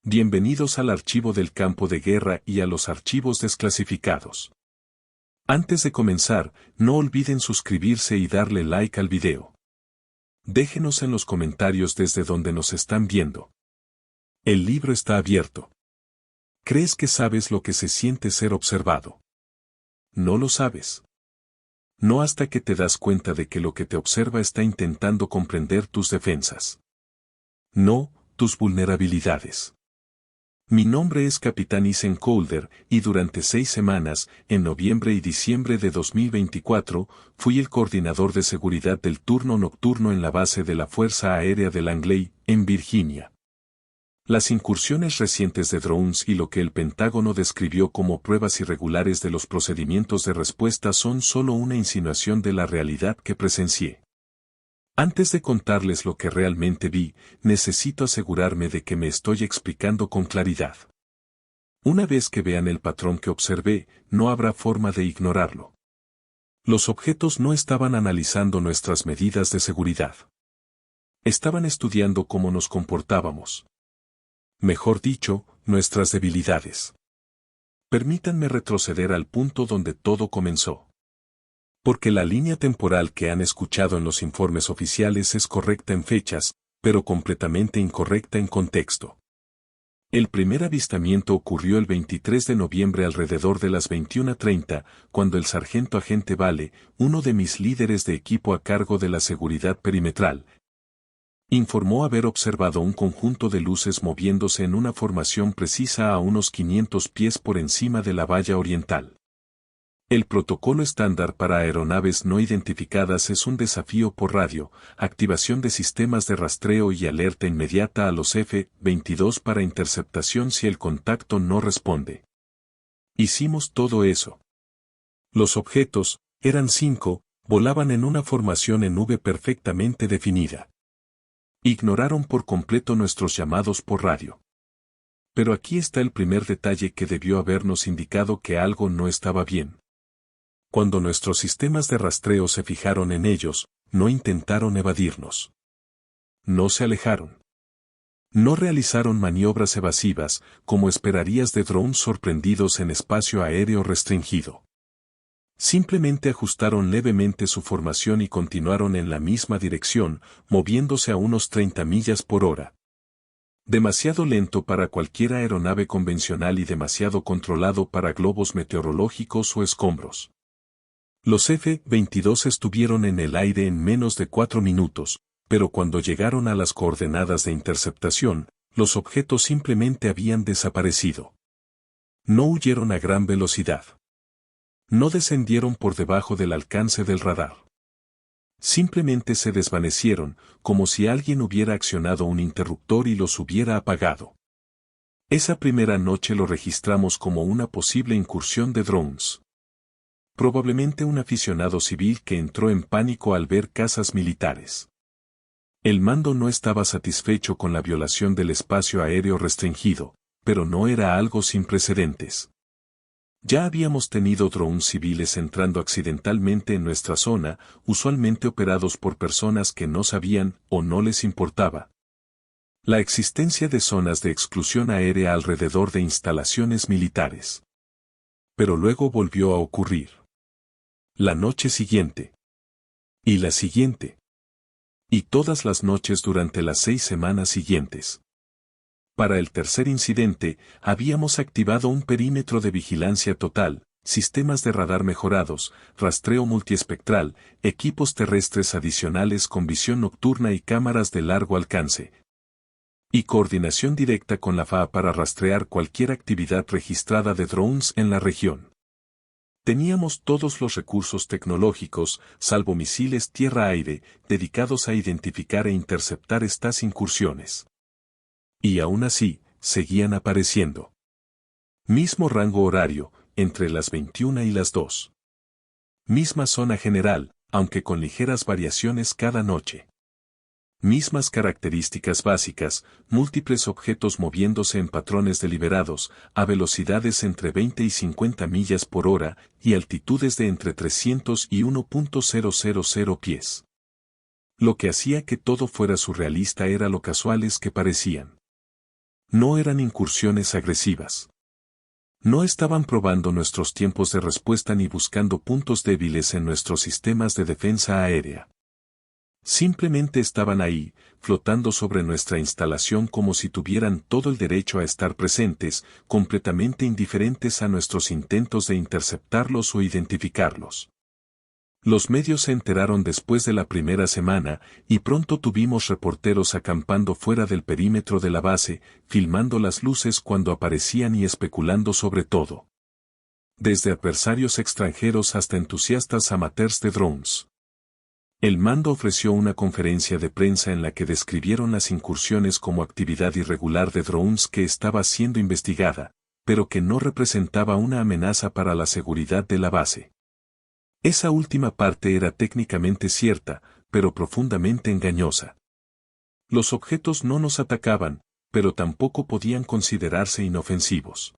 Bienvenidos al archivo del campo de guerra y a los archivos desclasificados. Antes de comenzar, no olviden suscribirse y darle like al video. Déjenos en los comentarios desde donde nos están viendo. El libro está abierto. ¿Crees que sabes lo que se siente ser observado? No lo sabes. No hasta que te das cuenta de que lo que te observa está intentando comprender tus defensas. No, tus vulnerabilidades. Mi nombre es Capitán Ethan Calder, y durante 6 semanas, en noviembre y diciembre de 2024, fui el coordinador de seguridad del turno nocturno en la base de la Fuerza Aérea de Langley, en Virginia. Las incursiones recientes de drones y lo que el Pentágono describió como pruebas irregulares de los procedimientos de respuesta son solo una insinuación de la realidad que presencié. Antes de contarles lo que realmente vi, necesito asegurarme de que me estoy explicando con claridad. Una vez que vean el patrón que observé, no habrá forma de ignorarlo. Los objetos no estaban analizando nuestras medidas de seguridad. Estaban estudiando cómo nos comportábamos. Mejor dicho, nuestras debilidades. Permítanme retroceder al punto donde todo comenzó. Porque la línea temporal que han escuchado en los informes oficiales es correcta en fechas, pero completamente incorrecta en contexto. El primer avistamiento ocurrió el 23 de noviembre alrededor de las 21:30, cuando el sargento agente Vale, uno de mis líderes de equipo a cargo de la seguridad perimetral, informó haber observado un conjunto de luces moviéndose en una formación precisa a unos 500 pies por encima de la valla oriental. El protocolo estándar para aeronaves no identificadas es un desafío por radio, activación de sistemas de rastreo y alerta inmediata a los F-22 para interceptación si el contacto no responde. Hicimos todo eso. Los objetos, eran 5, volaban en una formación en V perfectamente definida. Ignoraron por completo nuestros llamados por radio. Pero aquí está el primer detalle que debió habernos indicado que algo no estaba bien. Cuando nuestros sistemas de rastreo se fijaron en ellos, no intentaron evadirnos. No se alejaron. No realizaron maniobras evasivas, como esperarías de drones sorprendidos en espacio aéreo restringido. Simplemente ajustaron levemente su formación y continuaron en la misma dirección, moviéndose a unos 30 millas por hora. Demasiado lento para cualquier aeronave convencional y demasiado controlado para globos meteorológicos o escombros. Los F-22 estuvieron en el aire en menos de 4 minutos, pero cuando llegaron a las coordenadas de interceptación, los objetos simplemente habían desaparecido. No huyeron a gran velocidad. No descendieron por debajo del alcance del radar. Simplemente se desvanecieron, como si alguien hubiera accionado un interruptor y los hubiera apagado. Esa primera noche lo registramos como una posible incursión de drones. Probablemente un aficionado civil que entró en pánico al ver cazas militares. El mando no estaba satisfecho con la violación del espacio aéreo restringido, pero no era algo sin precedentes. Ya habíamos tenido drones civiles entrando accidentalmente en nuestra zona, usualmente operados por personas que no sabían o no les importaba la existencia de zonas de exclusión aérea alrededor de instalaciones militares. Pero luego volvió a ocurrir. La noche siguiente. Y la siguiente. Y todas las noches durante las 6 semanas siguientes. Para el tercer incidente, habíamos activado un perímetro de vigilancia total, sistemas de radar mejorados, rastreo multiespectral, equipos terrestres adicionales con visión nocturna y cámaras de largo alcance. Y coordinación directa con la FAA para rastrear cualquier actividad registrada de drones en la región. Teníamos todos los recursos tecnológicos, salvo misiles tierra-aire, dedicados a identificar e interceptar estas incursiones. Y aún así, seguían apareciendo. Mismo rango horario, entre las 21 y las 2. Misma zona general, aunque con ligeras variaciones cada noche. Mismas características básicas, múltiples objetos moviéndose en patrones deliberados, a velocidades entre 20 y 50 millas por hora, y altitudes de entre 300 y 1.000 pies. Lo que hacía que todo fuera surrealista era lo casuales que parecían. No eran incursiones agresivas. No estaban probando nuestros tiempos de respuesta ni buscando puntos débiles en nuestros sistemas de defensa aérea. Simplemente estaban ahí, flotando sobre nuestra instalación como si tuvieran todo el derecho a estar presentes, completamente indiferentes a nuestros intentos de interceptarlos o identificarlos. Los medios se enteraron después de la primera semana, y pronto tuvimos reporteros acampando fuera del perímetro de la base, filmando las luces cuando aparecían y especulando sobre todo. Desde adversarios extranjeros hasta entusiastas amateurs de drones. El mando ofreció una conferencia de prensa en la que describieron las incursiones como actividad irregular de drones que estaba siendo investigada, pero que no representaba una amenaza para la seguridad de la base. Esa última parte era técnicamente cierta, pero profundamente engañosa. Los objetos no nos atacaban, pero tampoco podían considerarse inofensivos.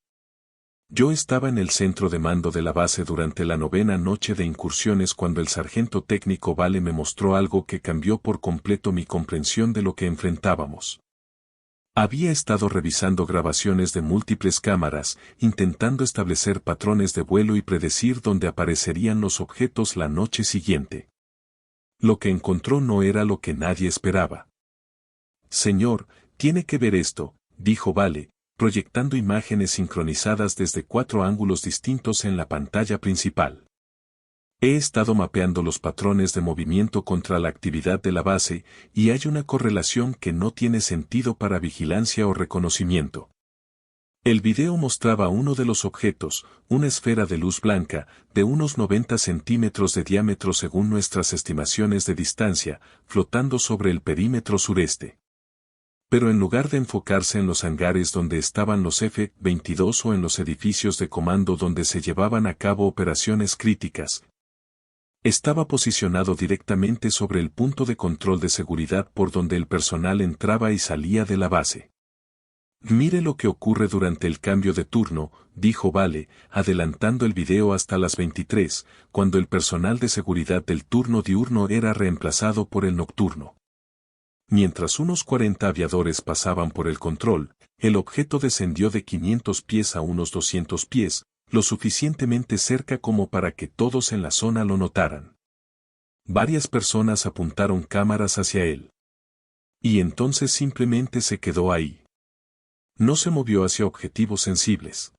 Yo estaba en el centro de mando de la base durante la 9ª noche de incursiones cuando el sargento técnico Vale me mostró algo que cambió por completo mi comprensión de lo que enfrentábamos. Había estado revisando grabaciones de múltiples cámaras, intentando establecer patrones de vuelo y predecir dónde aparecerían los objetos la noche siguiente. Lo que encontró no era lo que nadie esperaba. Señor, tiene que ver esto, dijo Vale, proyectando imágenes sincronizadas desde 4 ángulos distintos en la pantalla principal. He estado mapeando los patrones de movimiento contra la actividad de la base, y hay una correlación que no tiene sentido para vigilancia o reconocimiento. El video mostraba uno de los objetos, una esfera de luz blanca, de unos 90 centímetros de diámetro según nuestras estimaciones de distancia, flotando sobre el perímetro sureste. Pero en lugar de enfocarse en los hangares donde estaban los F-22 o en los edificios de comando donde se llevaban a cabo operaciones críticas, estaba posicionado directamente sobre el punto de control de seguridad por donde el personal entraba y salía de la base. Mire lo que ocurre durante el cambio de turno, dijo Vale, adelantando el video hasta las 23, cuando el personal de seguridad del turno diurno era reemplazado por el nocturno. Mientras unos 40 aviadores pasaban por el control, el objeto descendió de 500 pies a unos 200 pies, lo suficientemente cerca como para que todos en la zona lo notaran. Varias personas apuntaron cámaras hacia él. Y entonces simplemente se quedó ahí. No se movió hacia objetivos sensibles.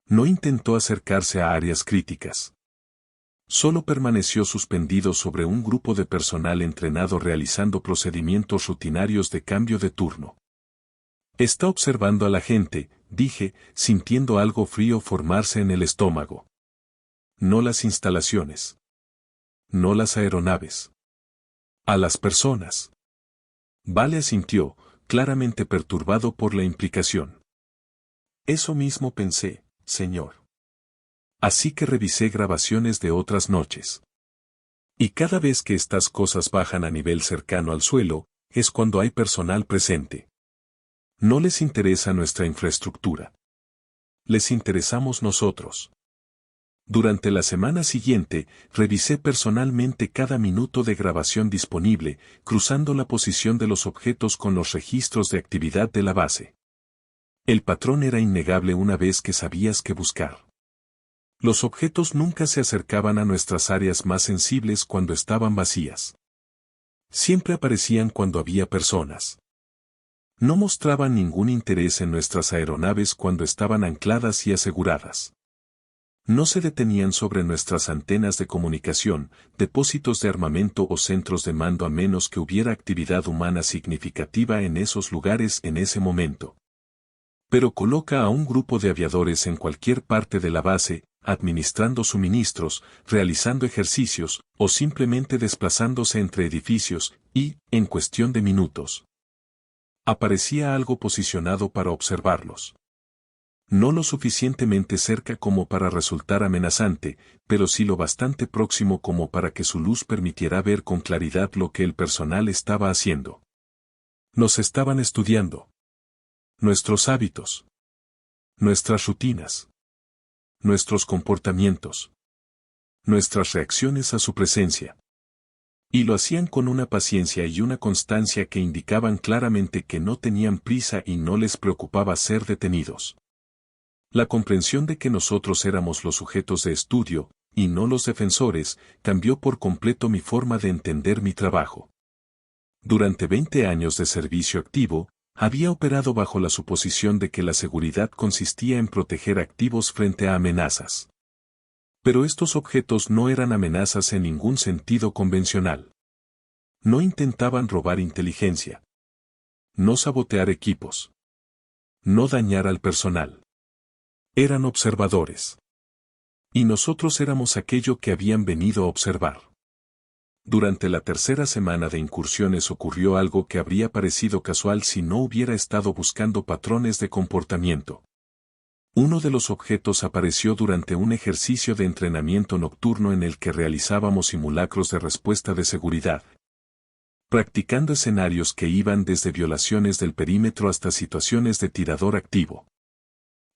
No intentó acercarse a áreas críticas. Solo permaneció suspendido sobre un grupo de personal entrenado realizando procedimientos rutinarios de cambio de turno. Está observando a la gente, dije, sintiendo algo frío formarse en el estómago. No las instalaciones. No las aeronaves. A las personas. Vale asintió, claramente perturbado por la implicación. Eso mismo pensé, señor. Así que revisé grabaciones de otras noches. Y cada vez que estas cosas bajan a nivel cercano al suelo, es cuando hay personal presente. No les interesa nuestra infraestructura. Les interesamos nosotros. Durante la semana siguiente, revisé personalmente cada minuto de grabación disponible, cruzando la posición de los objetos con los registros de actividad de la base. El patrón era innegable una vez que sabías qué buscar. Los objetos nunca se acercaban a nuestras áreas más sensibles cuando estaban vacías. Siempre aparecían cuando había personas. No mostraban ningún interés en nuestras aeronaves cuando estaban ancladas y aseguradas. No se detenían sobre nuestras antenas de comunicación, depósitos de armamento o centros de mando a menos que hubiera actividad humana significativa en esos lugares en ese momento. Pero coloca a un grupo de aviadores en cualquier parte de la base, administrando suministros, realizando ejercicios, o simplemente desplazándose entre edificios, y, en cuestión de minutos, aparecía algo posicionado para observarlos. No lo suficientemente cerca como para resultar amenazante, pero sí lo bastante próximo como para que su luz permitiera ver con claridad lo que el personal estaba haciendo. Nos estaban estudiando. Nuestros hábitos. Nuestras rutinas. Nuestros comportamientos. Nuestras reacciones a su presencia. Y lo hacían con una paciencia y una constancia que indicaban claramente que no tenían prisa y no les preocupaba ser detenidos. La comprensión de que nosotros éramos los sujetos de estudio, y no los defensores, cambió por completo mi forma de entender mi trabajo. Durante 20 años de servicio activo, había operado bajo la suposición de que la seguridad consistía en proteger activos frente a amenazas. Pero estos objetos no eran amenazas en ningún sentido convencional. No intentaban robar inteligencia. No sabotear equipos. No dañar al personal. Eran observadores. Y nosotros éramos aquello que habían venido a observar. Durante la tercera semana de incursiones ocurrió algo que habría parecido casual si no hubiera estado buscando patrones de comportamiento. Uno de los objetos apareció durante un ejercicio de entrenamiento nocturno en el que realizábamos simulacros de respuesta de seguridad, practicando escenarios que iban desde violaciones del perímetro hasta situaciones de tirador activo.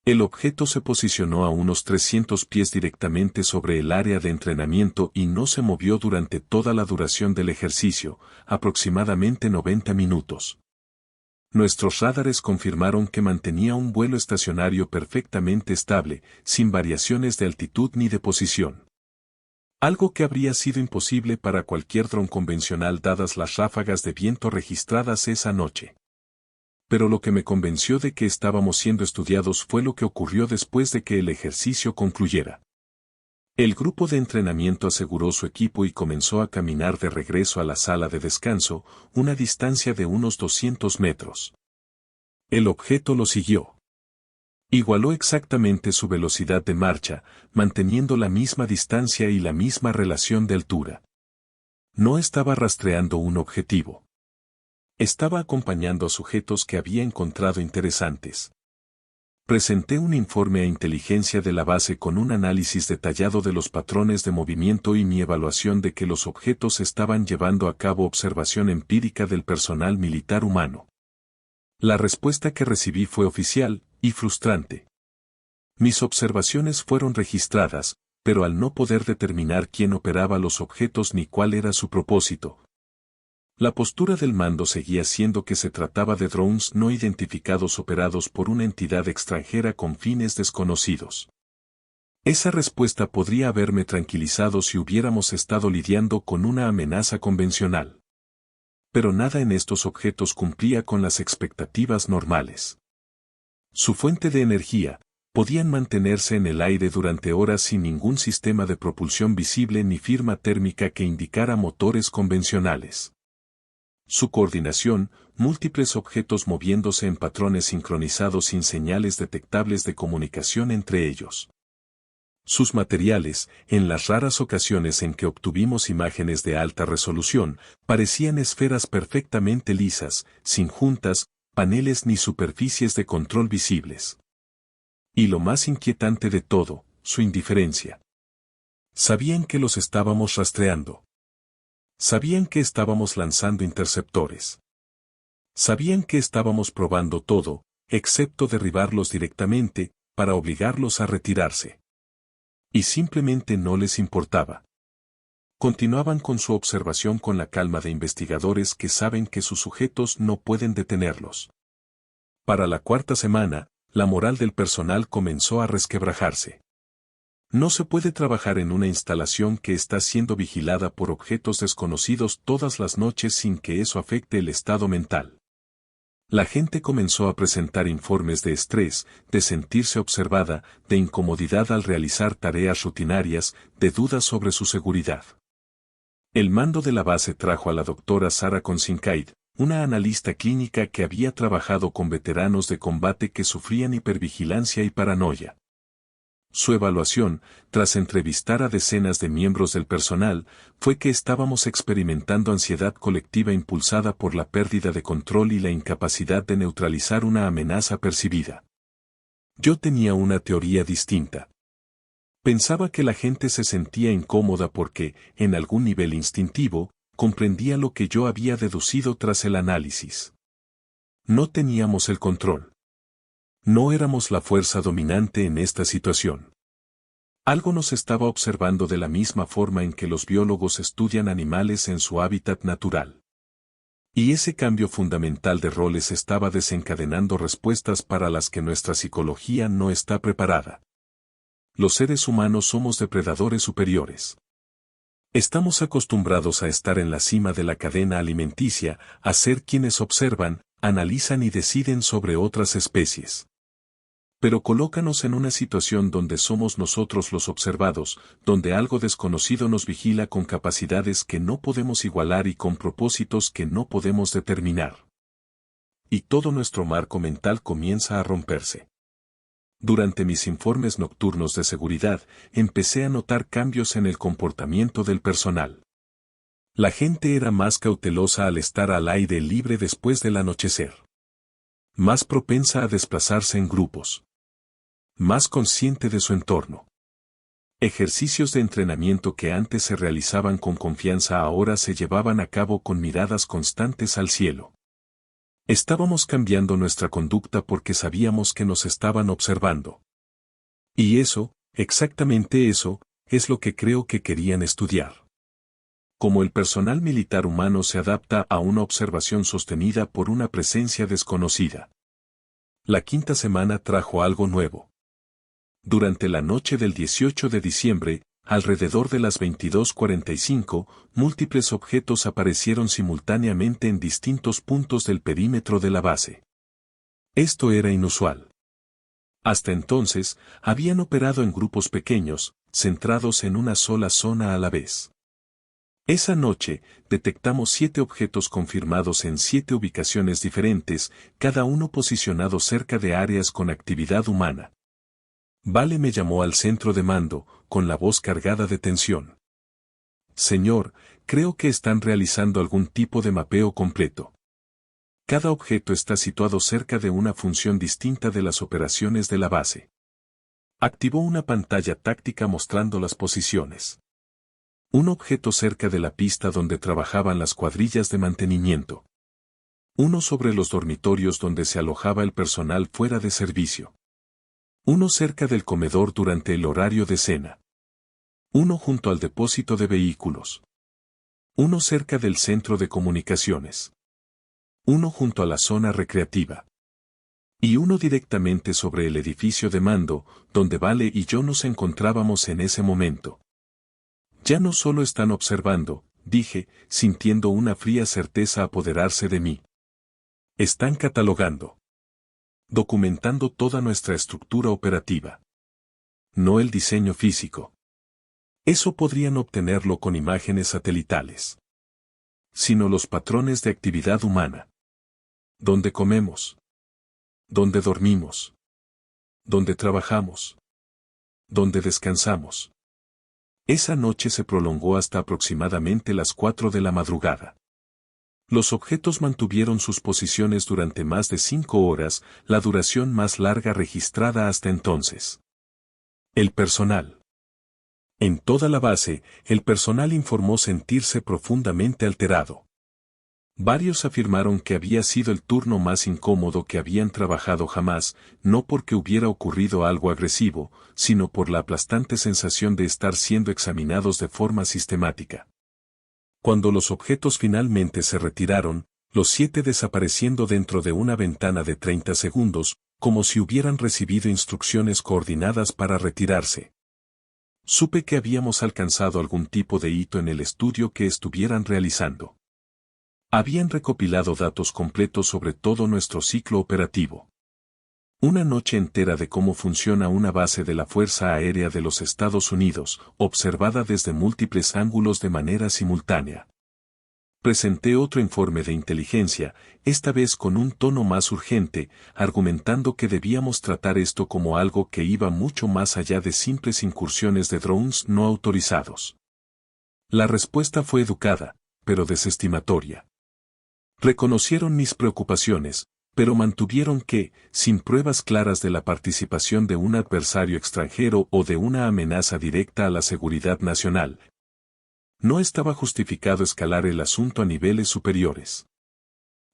El objeto se posicionó a unos 300 pies directamente sobre el área de entrenamiento y no se movió durante toda la duración del ejercicio, aproximadamente 90 minutos. Nuestros radares confirmaron que mantenía un vuelo estacionario perfectamente estable, sin variaciones de altitud ni de posición. Algo que habría sido imposible para cualquier dron convencional dadas las ráfagas de viento registradas esa noche. Pero lo que me convenció de que estábamos siendo estudiados fue lo que ocurrió después de que el ejercicio concluyera. El grupo de entrenamiento aseguró su equipo y comenzó a caminar de regreso a la sala de descanso, una distancia de unos 200 metros. El objeto lo siguió. Igualó exactamente su velocidad de marcha, manteniendo la misma distancia y la misma relación de altura. No estaba rastreando un objetivo. Estaba acompañando a sujetos que había encontrado interesantes. Presenté un informe a inteligencia de la base con un análisis detallado de los patrones de movimiento y mi evaluación de que los objetos estaban llevando a cabo observación empírica del personal militar humano. La respuesta que recibí fue oficial y frustrante. Mis observaciones fueron registradas, pero al no poder determinar quién operaba los objetos ni cuál era su propósito, la postura del mando seguía siendo que se trataba de drones no identificados operados por una entidad extranjera con fines desconocidos. Esa respuesta podría haberme tranquilizado si hubiéramos estado lidiando con una amenaza convencional. Pero nada en estos objetos cumplía con las expectativas normales. Su fuente de energía, podían mantenerse en el aire durante horas sin ningún sistema de propulsión visible ni firma térmica que indicara motores convencionales. Su coordinación, múltiples objetos moviéndose en patrones sincronizados sin señales detectables de comunicación entre ellos. Sus materiales, en las raras ocasiones en que obtuvimos imágenes de alta resolución, parecían esferas perfectamente lisas, sin juntas, paneles ni superficies de control visibles. Y lo más inquietante de todo, su indiferencia. Sabían que los estábamos rastreando. Sabían que estábamos lanzando interceptores. Sabían que estábamos probando todo, excepto derribarlos directamente, para obligarlos a retirarse. Y simplemente no les importaba. Continuaban con su observación con la calma de investigadores que saben que sus sujetos no pueden detenerlos. Para la cuarta semana, la moral del personal comenzó a resquebrajarse. No se puede trabajar en una instalación que está siendo vigilada por objetos desconocidos todas las noches sin que eso afecte el estado mental. La gente comenzó a presentar informes de estrés, de sentirse observada, de incomodidad al realizar tareas rutinarias, de dudas sobre su seguridad. El mando de la base trajo a la doctora Sarah Consincaid, una analista clínica que había trabajado con veteranos de combate que sufrían hipervigilancia y paranoia. Su evaluación, tras entrevistar a decenas de miembros del personal, fue que estábamos experimentando ansiedad colectiva impulsada por la pérdida de control y la incapacidad de neutralizar una amenaza percibida. Yo tenía una teoría distinta. Pensaba que la gente se sentía incómoda porque, en algún nivel instintivo, comprendía lo que yo había deducido tras el análisis. No teníamos el control. No éramos la fuerza dominante en esta situación. Algo nos estaba observando de la misma forma en que los biólogos estudian animales en su hábitat natural. Y ese cambio fundamental de roles estaba desencadenando respuestas para las que nuestra psicología no está preparada. Los seres humanos somos depredadores superiores. Estamos acostumbrados a estar en la cima de la cadena alimenticia, a ser quienes observan, analizan y deciden sobre otras especies. Pero colócanos en una situación donde somos nosotros los observados, donde algo desconocido nos vigila con capacidades que no podemos igualar y con propósitos que no podemos determinar. Y todo nuestro marco mental comienza a romperse. Durante mis informes nocturnos de seguridad, empecé a notar cambios en el comportamiento del personal. La gente era más cautelosa al estar al aire libre después del anochecer. Más propensa a desplazarse en grupos. Más consciente de su entorno. Ejercicios de entrenamiento que antes se realizaban con confianza ahora se llevaban a cabo con miradas constantes al cielo. Estábamos cambiando nuestra conducta porque sabíamos que nos estaban observando. Y eso, exactamente eso, es lo que creo que querían estudiar. Cómo el personal militar humano se adapta a una observación sostenida por una presencia desconocida. La quinta semana trajo algo nuevo. Durante la noche del 18 de diciembre, alrededor de las 22:45, múltiples objetos aparecieron simultáneamente en distintos puntos del perímetro de la base. Esto era inusual. Hasta entonces, habían operado en grupos pequeños, centrados en una sola zona a la vez. Esa noche, detectamos 7 objetos confirmados en 7 ubicaciones diferentes, cada uno posicionado cerca de áreas con actividad humana. Vale me llamó al centro de mando, con la voz cargada de tensión. Señor, creo que están realizando algún tipo de mapeo completo. Cada objeto está situado cerca de una función distinta de las operaciones de la base. Activó una pantalla táctica mostrando las posiciones. Un objeto cerca de la pista donde trabajaban las cuadrillas de mantenimiento. Uno sobre los dormitorios donde se alojaba el personal fuera de servicio. Uno cerca del comedor durante el horario de cena. Uno junto al depósito de vehículos. Uno cerca del centro de comunicaciones. Uno junto a la zona recreativa. Y uno directamente sobre el edificio de mando, donde Vale y yo nos encontrábamos en ese momento. Ya no solo están observando, dije, sintiendo una fría certeza apoderarse de mí. Están catalogando. Documentando toda nuestra estructura operativa. No el diseño físico. Eso podrían obtenerlo con imágenes satelitales. Sino los patrones de actividad humana. Dónde comemos. Dónde dormimos. Dónde trabajamos. Dónde descansamos. Esa noche se prolongó hasta aproximadamente las 4 de la madrugada. Los objetos mantuvieron sus posiciones durante más de 5 horas, la duración más larga registrada hasta entonces. El personal. En toda la base, el personal informó sentirse profundamente alterado. Varios afirmaron que había sido el turno más incómodo que habían trabajado jamás, no porque hubiera ocurrido algo agresivo, sino por la aplastante sensación de estar siendo examinados de forma sistemática. Cuando los objetos finalmente se retiraron, los 7 desapareciendo dentro de una ventana de 30 segundos, como si hubieran recibido instrucciones coordinadas para retirarse. Supe que habíamos alcanzado algún tipo de hito en el estudio que estuvieran realizando. Habían recopilado datos completos sobre todo nuestro ciclo operativo. Una noche entera de cómo funciona una base de la Fuerza Aérea de los Estados Unidos, observada desde múltiples ángulos de manera simultánea. Presenté otro informe de inteligencia, esta vez con un tono más urgente, argumentando que debíamos tratar esto como algo que iba mucho más allá de simples incursiones de drones no autorizados. La respuesta fue educada, pero desestimatoria. Reconocieron mis preocupaciones, pero mantuvieron que, sin pruebas claras de la participación de un adversario extranjero o de una amenaza directa a la seguridad nacional, no estaba justificado escalar el asunto a niveles superiores.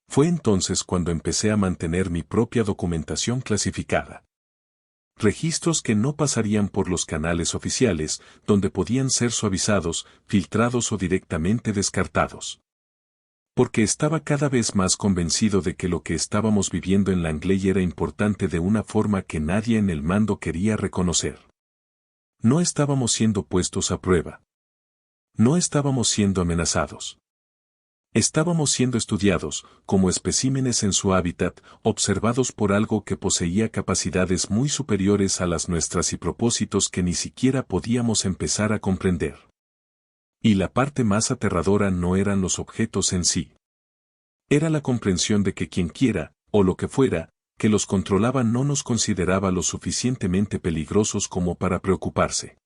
Fue entonces cuando empecé a mantener mi propia documentación clasificada. Registros que no pasarían por los canales oficiales, donde podían ser suavizados, filtrados o directamente descartados. Porque estaba cada vez más convencido de que lo que estábamos viviendo en Langley era importante de una forma que nadie en el mando quería reconocer. No estábamos siendo puestos a prueba. No estábamos siendo amenazados. Estábamos siendo estudiados, como especímenes en su hábitat, observados por algo que poseía capacidades muy superiores a las nuestras y propósitos que ni siquiera podíamos empezar a comprender. Y la parte más aterradora no eran los objetos en sí. Era la comprensión de que quienquiera, o lo que fuera, que los controlaba no nos consideraba lo suficientemente peligrosos como para preocuparse.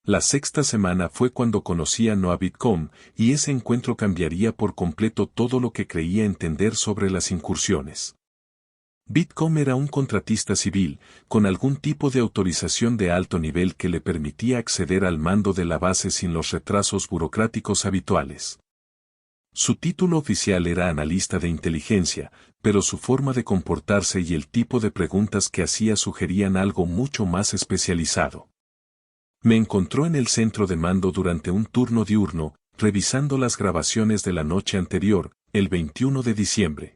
La sexta semana fue cuando conocí a Noah Bitcomb, y ese encuentro cambiaría por completo todo lo que creía entender sobre las incursiones. Bitcomb era un contratista civil, con algún tipo de autorización de alto nivel que le permitía acceder al mando de la base sin los retrasos burocráticos habituales. Su título oficial era analista de inteligencia, pero su forma de comportarse y el tipo de preguntas que hacía sugerían algo mucho más especializado. Me encontró en el centro de mando durante un turno diurno, revisando las grabaciones de la noche anterior, el 21 de diciembre.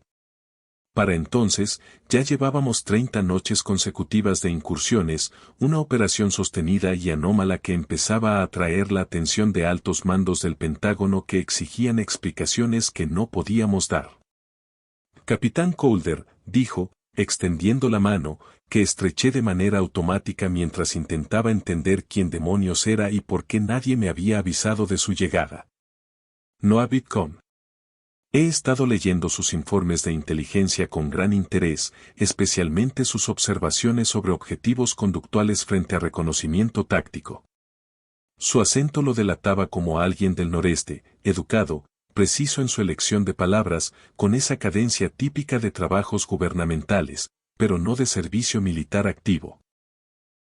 Para entonces, ya llevábamos 30 noches consecutivas de incursiones, una operación sostenida y anómala que empezaba a atraer la atención de altos mandos del Pentágono que exigían explicaciones que no podíamos dar. Capitán Calder, dijo, extendiendo la mano, que estreché de manera automática mientras intentaba entender quién demonios era y por qué nadie me había avisado de su llegada. Noah Bitcomb. He estado leyendo sus informes de inteligencia con gran interés, especialmente sus observaciones sobre objetivos conductuales frente a reconocimiento táctico. Su acento lo delataba como alguien del noreste, educado, preciso en su elección de palabras, con esa cadencia típica de trabajos gubernamentales, pero no de servicio militar activo.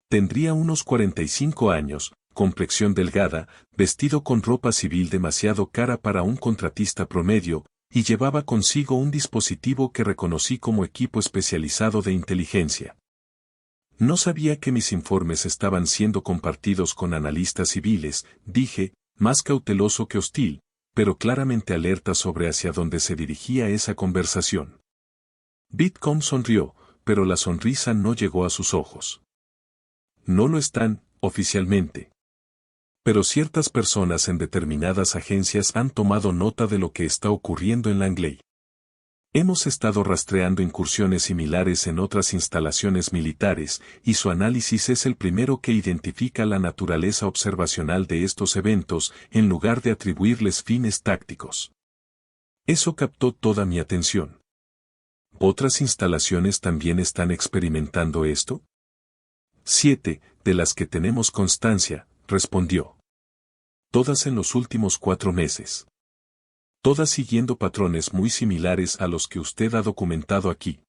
Tendría unos 45 años, complexión delgada, vestido con ropa civil demasiado cara para un contratista promedio, y llevaba consigo un dispositivo que reconocí como equipo especializado de inteligencia. No sabía que mis informes estaban siendo compartidos con analistas civiles, dije, más cauteloso que hostil, pero claramente alerta sobre hacia dónde se dirigía esa conversación. Bitcomb sonrió, pero la sonrisa no llegó a sus ojos. No lo están, oficialmente. Pero ciertas personas en determinadas agencias han tomado nota de lo que está ocurriendo en Langley. Hemos estado rastreando incursiones similares en otras instalaciones militares, y su análisis es el primero que identifica la naturaleza observacional de estos eventos, en lugar de atribuirles fines tácticos. Eso captó toda mi atención. ¿Otras instalaciones también están experimentando esto? 7, de las que tenemos constancia, respondió. Todas en los últimos 4 meses. Todas siguiendo patrones muy similares a los que usted ha documentado aquí.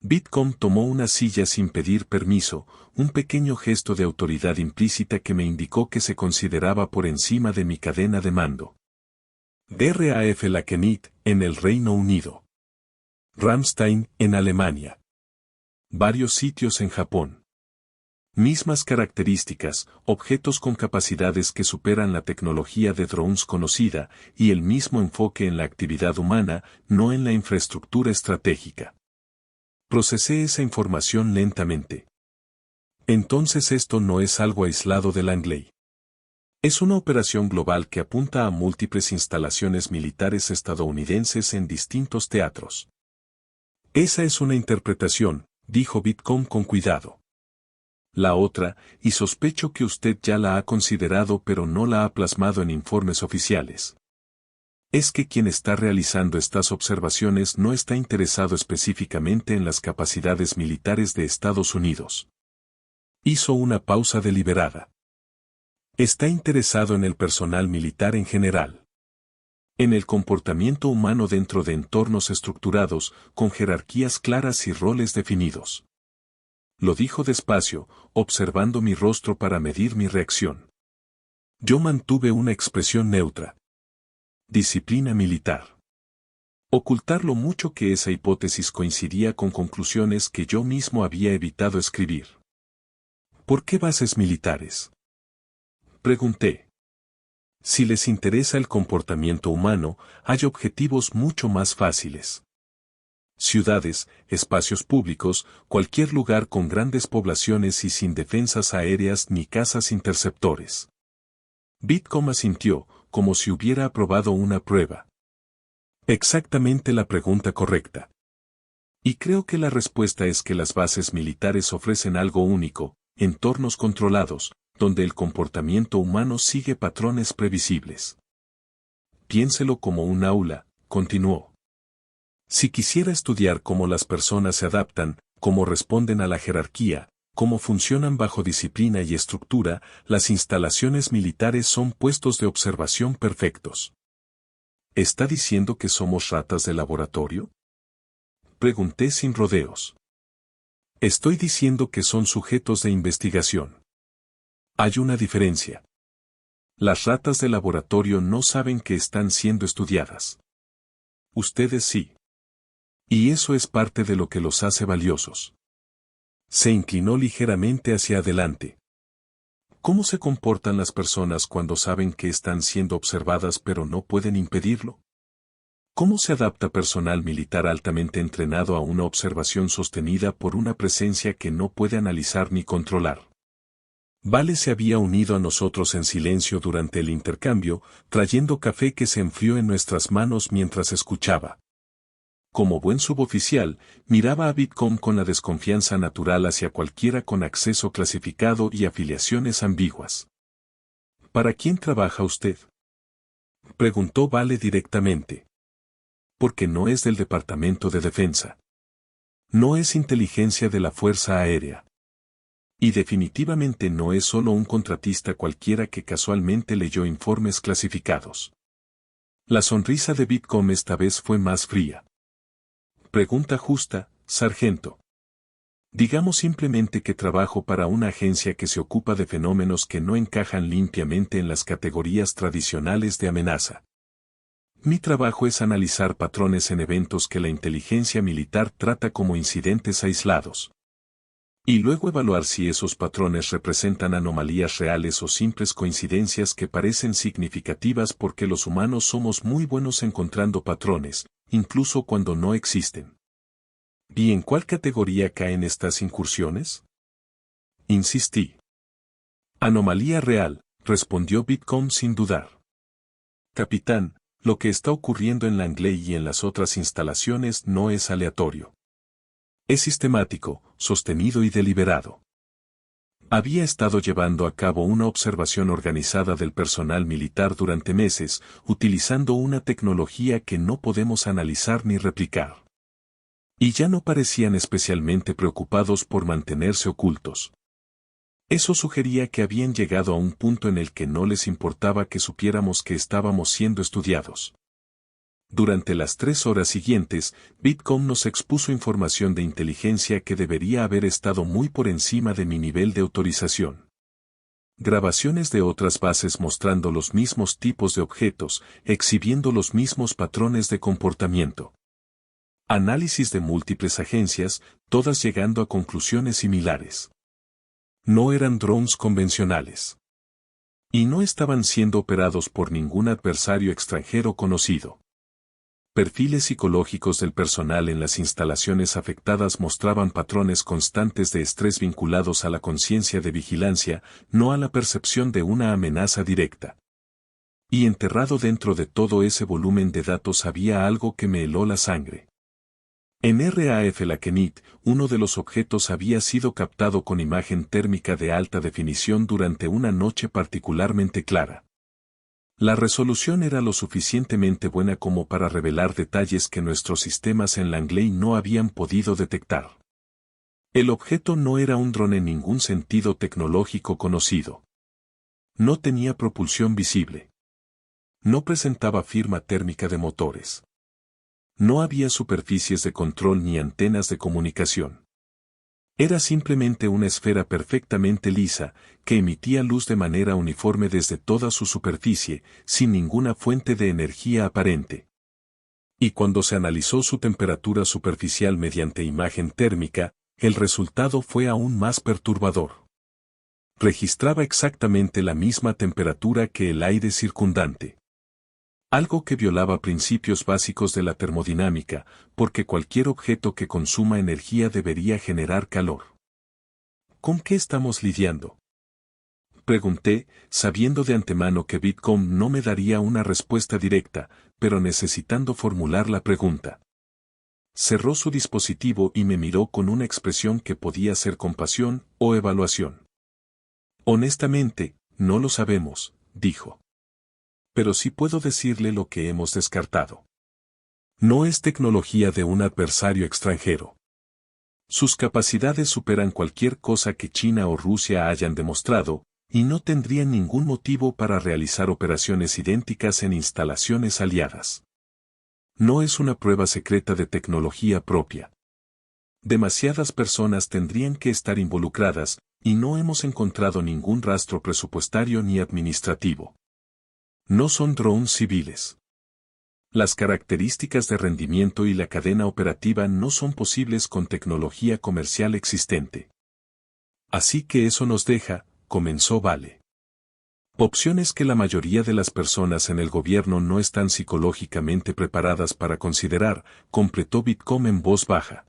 Bitcomb tomó una silla sin pedir permiso, un pequeño gesto de autoridad implícita que me indicó que se consideraba por encima de mi cadena de mando. RAF Lakenit, en el Reino Unido. Ramstein, en Alemania. Varios sitios en Japón. Mismas características, objetos con capacidades que superan la tecnología de drones conocida, y el mismo enfoque en la actividad humana, no en la infraestructura estratégica. Procesé esa información lentamente. Entonces esto no es algo aislado de Langley. Es una operación global que apunta a múltiples instalaciones militares estadounidenses en distintos teatros. Esa es una interpretación, dijo Bitcomb con cuidado. La otra, y sospecho que usted ya la ha considerado pero no la ha plasmado en informes oficiales. Es que quien está realizando estas observaciones no está interesado específicamente en las capacidades militares de Estados Unidos. Hizo una pausa deliberada. Está interesado en el personal militar en general. En el comportamiento humano dentro de entornos estructurados, con jerarquías claras y roles definidos. Lo dijo despacio, observando mi rostro para medir mi reacción. Yo mantuve una expresión neutra. Disciplina militar. Ocultar lo mucho que esa hipótesis coincidía con conclusiones que yo mismo había evitado escribir. ¿Por qué bases militares? Pregunté. Si les interesa el comportamiento humano, hay objetivos mucho más fáciles. Ciudades, espacios públicos, cualquier lugar con grandes poblaciones y sin defensas aéreas ni cazas interceptores. Bitcom asintió, como si hubiera aprobado una prueba. Exactamente la pregunta correcta. Y creo que la respuesta es que las bases militares ofrecen algo único, entornos controlados, donde el comportamiento humano sigue patrones previsibles. Piénselo como un aula, continuó. Si quisiera estudiar cómo las personas se adaptan, cómo responden a la jerarquía, cómo funcionan bajo disciplina y estructura, las instalaciones militares son puestos de observación perfectos. ¿Está diciendo que somos ratas de laboratorio? Pregunté sin rodeos. Estoy diciendo que son sujetos de investigación. Hay una diferencia. Las ratas de laboratorio no saben que están siendo estudiadas. Ustedes sí. Y eso es parte de lo que los hace valiosos. Se inclinó ligeramente hacia adelante. ¿Cómo se comportan las personas cuando saben que están siendo observadas pero no pueden impedirlo? ¿Cómo se adapta personal militar altamente entrenado a una observación sostenida por una presencia que no puede analizar ni controlar? Vale se había unido a nosotros en silencio durante el intercambio, trayendo café que se enfrió en nuestras manos mientras escuchaba. Como buen suboficial, miraba a Bitcom con la desconfianza natural hacia cualquiera con acceso clasificado y afiliaciones ambiguas. ¿Para quién trabaja usted? Preguntó Vale directamente. Porque no es del Departamento de Defensa. No es inteligencia de la Fuerza Aérea. Y definitivamente no es solo un contratista cualquiera que casualmente leyó informes clasificados. La sonrisa de Bitcom esta vez fue más fría. Pregunta justa, sargento. Digamos simplemente que trabajo para una agencia que se ocupa de fenómenos que no encajan limpiamente en las categorías tradicionales de amenaza. Mi trabajo es analizar patrones en eventos que la inteligencia militar trata como incidentes aislados. Y luego evaluar si esos patrones representan anomalías reales o simples coincidencias que parecen significativas porque los humanos somos muy buenos encontrando patrones, incluso cuando no existen. ¿Y en cuál categoría caen estas incursiones? Insistí. Anomalía real, respondió Bitcom sin dudar. Capitán, lo que está ocurriendo en Langley y en las otras instalaciones no es aleatorio. Es sistemático, sostenido y deliberado. Había estado llevando a cabo una observación organizada del personal militar durante meses, utilizando una tecnología que no podemos analizar ni replicar. Y ya no parecían especialmente preocupados por mantenerse ocultos. Eso sugería que habían llegado a un punto en el que no les importaba que supiéramos que estábamos siendo estudiados. Durante las 3 horas siguientes, Bitcom nos expuso información de inteligencia que debería haber estado muy por encima de mi nivel de autorización. Grabaciones de otras bases mostrando los mismos tipos de objetos, exhibiendo los mismos patrones de comportamiento. Análisis de múltiples agencias, todas llegando a conclusiones similares. No eran drones convencionales. Y no estaban siendo operados por ningún adversario extranjero conocido. Perfiles psicológicos del personal en las instalaciones afectadas mostraban patrones constantes de estrés vinculados a la conciencia de vigilancia, no a la percepción de una amenaza directa. Y enterrado dentro de todo ese volumen de datos había algo que me heló la sangre. En RAF Lakenit, uno de los objetos había sido captado con imagen térmica de alta definición durante una noche particularmente clara. La resolución era lo suficientemente buena como para revelar detalles que nuestros sistemas en Langley no habían podido detectar. El objeto no era un dron en ningún sentido tecnológico conocido. No tenía propulsión visible. No presentaba firma térmica de motores. No había superficies de control ni antenas de comunicación. Era simplemente una esfera perfectamente lisa, que emitía luz de manera uniforme desde toda su superficie, sin ninguna fuente de energía aparente. Y cuando se analizó su temperatura superficial mediante imagen térmica, el resultado fue aún más perturbador. Registraba exactamente la misma temperatura que el aire circundante. Algo que violaba principios básicos de la termodinámica, porque cualquier objeto que consuma energía debería generar calor. ¿Con qué estamos lidiando? Pregunté, sabiendo de antemano que Bitcom no me daría una respuesta directa, pero necesitando formular la pregunta. Cerró su dispositivo y me miró con una expresión que podía ser compasión o evaluación. Honestamente, no lo sabemos, dijo. Pero sí puedo decirle lo que hemos descartado. No es tecnología de un adversario extranjero. Sus capacidades superan cualquier cosa que China o Rusia hayan demostrado, y no tendrían ningún motivo para realizar operaciones idénticas en instalaciones aliadas. No es una prueba secreta de tecnología propia. Demasiadas personas tendrían que estar involucradas, y no hemos encontrado ningún rastro presupuestario ni administrativo. No son drones civiles. Las características de rendimiento y la cadena operativa no son posibles con tecnología comercial existente. Así que eso nos deja, comenzó Vale. Opciones que la mayoría de las personas en el gobierno no están psicológicamente preparadas para considerar, completó Bitcom en voz baja.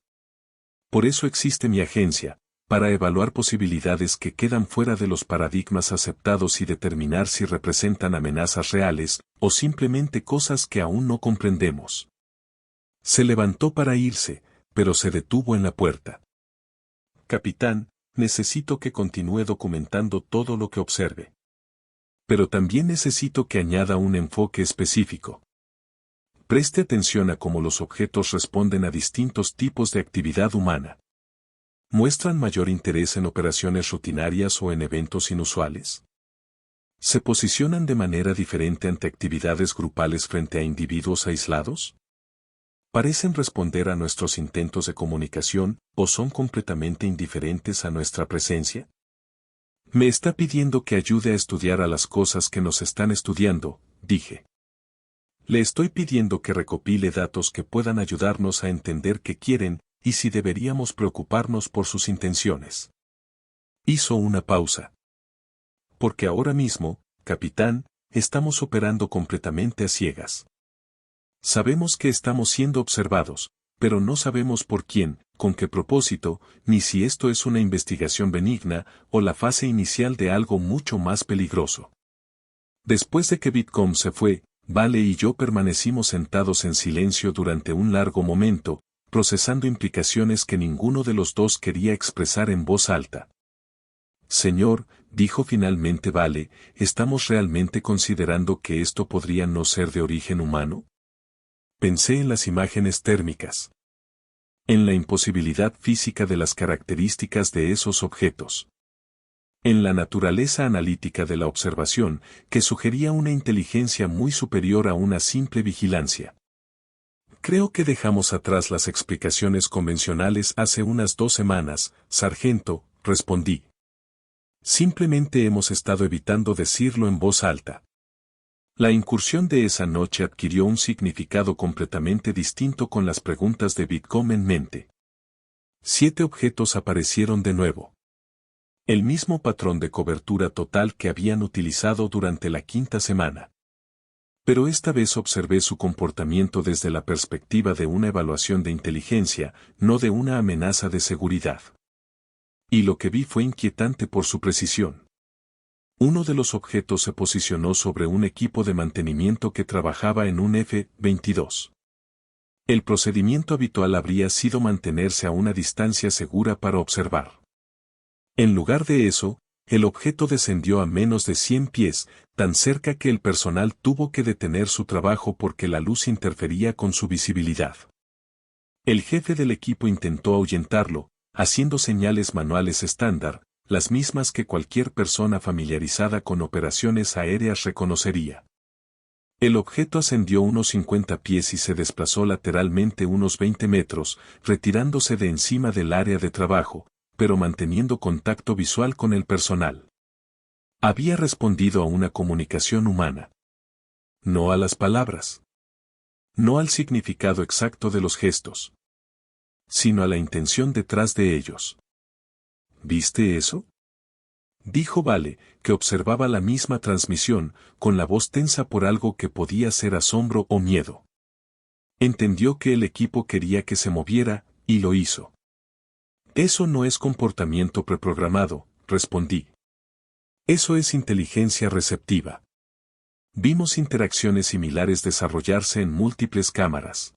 Por eso existe mi agencia, para evaluar posibilidades que quedan fuera de los paradigmas aceptados y determinar si representan amenazas reales, o simplemente cosas que aún no comprendemos. Se levantó para irse, pero se detuvo en la puerta. Capitán, necesito que continúe documentando todo lo que observe. Pero también necesito que añada un enfoque específico. Preste atención a cómo los objetos responden a distintos tipos de actividad humana. ¿Muestran mayor interés en operaciones rutinarias o en eventos inusuales? ¿Se posicionan de manera diferente ante actividades grupales frente a individuos aislados? ¿Parecen responder a nuestros intentos de comunicación o son completamente indiferentes a nuestra presencia? Me está pidiendo que ayude a estudiar a las cosas que nos están estudiando, dije. Le estoy pidiendo que recopile datos que puedan ayudarnos a entender qué quieren y si deberíamos preocuparnos por sus intenciones. Hizo una pausa. Porque ahora mismo, capitán, estamos operando completamente a ciegas. Sabemos que estamos siendo observados, pero no sabemos por quién, con qué propósito, ni si esto es una investigación benigna o la fase inicial de algo mucho más peligroso. Después de que Bitcom se fue, Vale y yo permanecimos sentados en silencio durante un largo momento, procesando implicaciones que ninguno de los dos quería expresar en voz alta. Señor, dijo finalmente Vale, ¿estamos realmente considerando que esto podría no ser de origen humano? Pensé en las imágenes térmicas. En la imposibilidad física de las características de esos objetos. En la naturaleza analítica de la observación, que sugería una inteligencia muy superior a una simple vigilancia. Creo que dejamos atrás las explicaciones convencionales hace unas 2 semanas, sargento, respondí. Simplemente hemos estado evitando decirlo en voz alta. La incursión de esa noche adquirió un significado completamente distinto con las preguntas de Bitcom en mente. 7 objetos aparecieron de nuevo. El mismo patrón de cobertura total que habían utilizado durante la 5ª semana. Pero esta vez observé su comportamiento desde la perspectiva de una evaluación de inteligencia, no de una amenaza de seguridad. Y lo que vi fue inquietante por su precisión. Uno de los objetos se posicionó sobre un equipo de mantenimiento que trabajaba en un F-22. El procedimiento habitual habría sido mantenerse a una distancia segura para observar. En lugar de eso, el objeto descendió a menos de 100 pies, tan cerca que el personal tuvo que detener su trabajo porque la luz interfería con su visibilidad. El jefe del equipo intentó ahuyentarlo, haciendo señales manuales estándar, las mismas que cualquier persona familiarizada con operaciones aéreas reconocería. El objeto ascendió unos 50 pies y se desplazó lateralmente unos 20 metros, retirándose de encima del área de trabajo, pero manteniendo contacto visual con el personal. Había respondido a una comunicación humana. No a las palabras. No al significado exacto de los gestos. Sino a la intención detrás de ellos. ¿Viste eso? Dijo Vale, que observaba la misma transmisión, con la voz tensa por algo que podía ser asombro o miedo. Entendió que el equipo quería que se moviera, y lo hizo. Eso no es comportamiento preprogramado, respondí. Eso es inteligencia receptiva. Vimos interacciones similares desarrollarse en múltiples cámaras.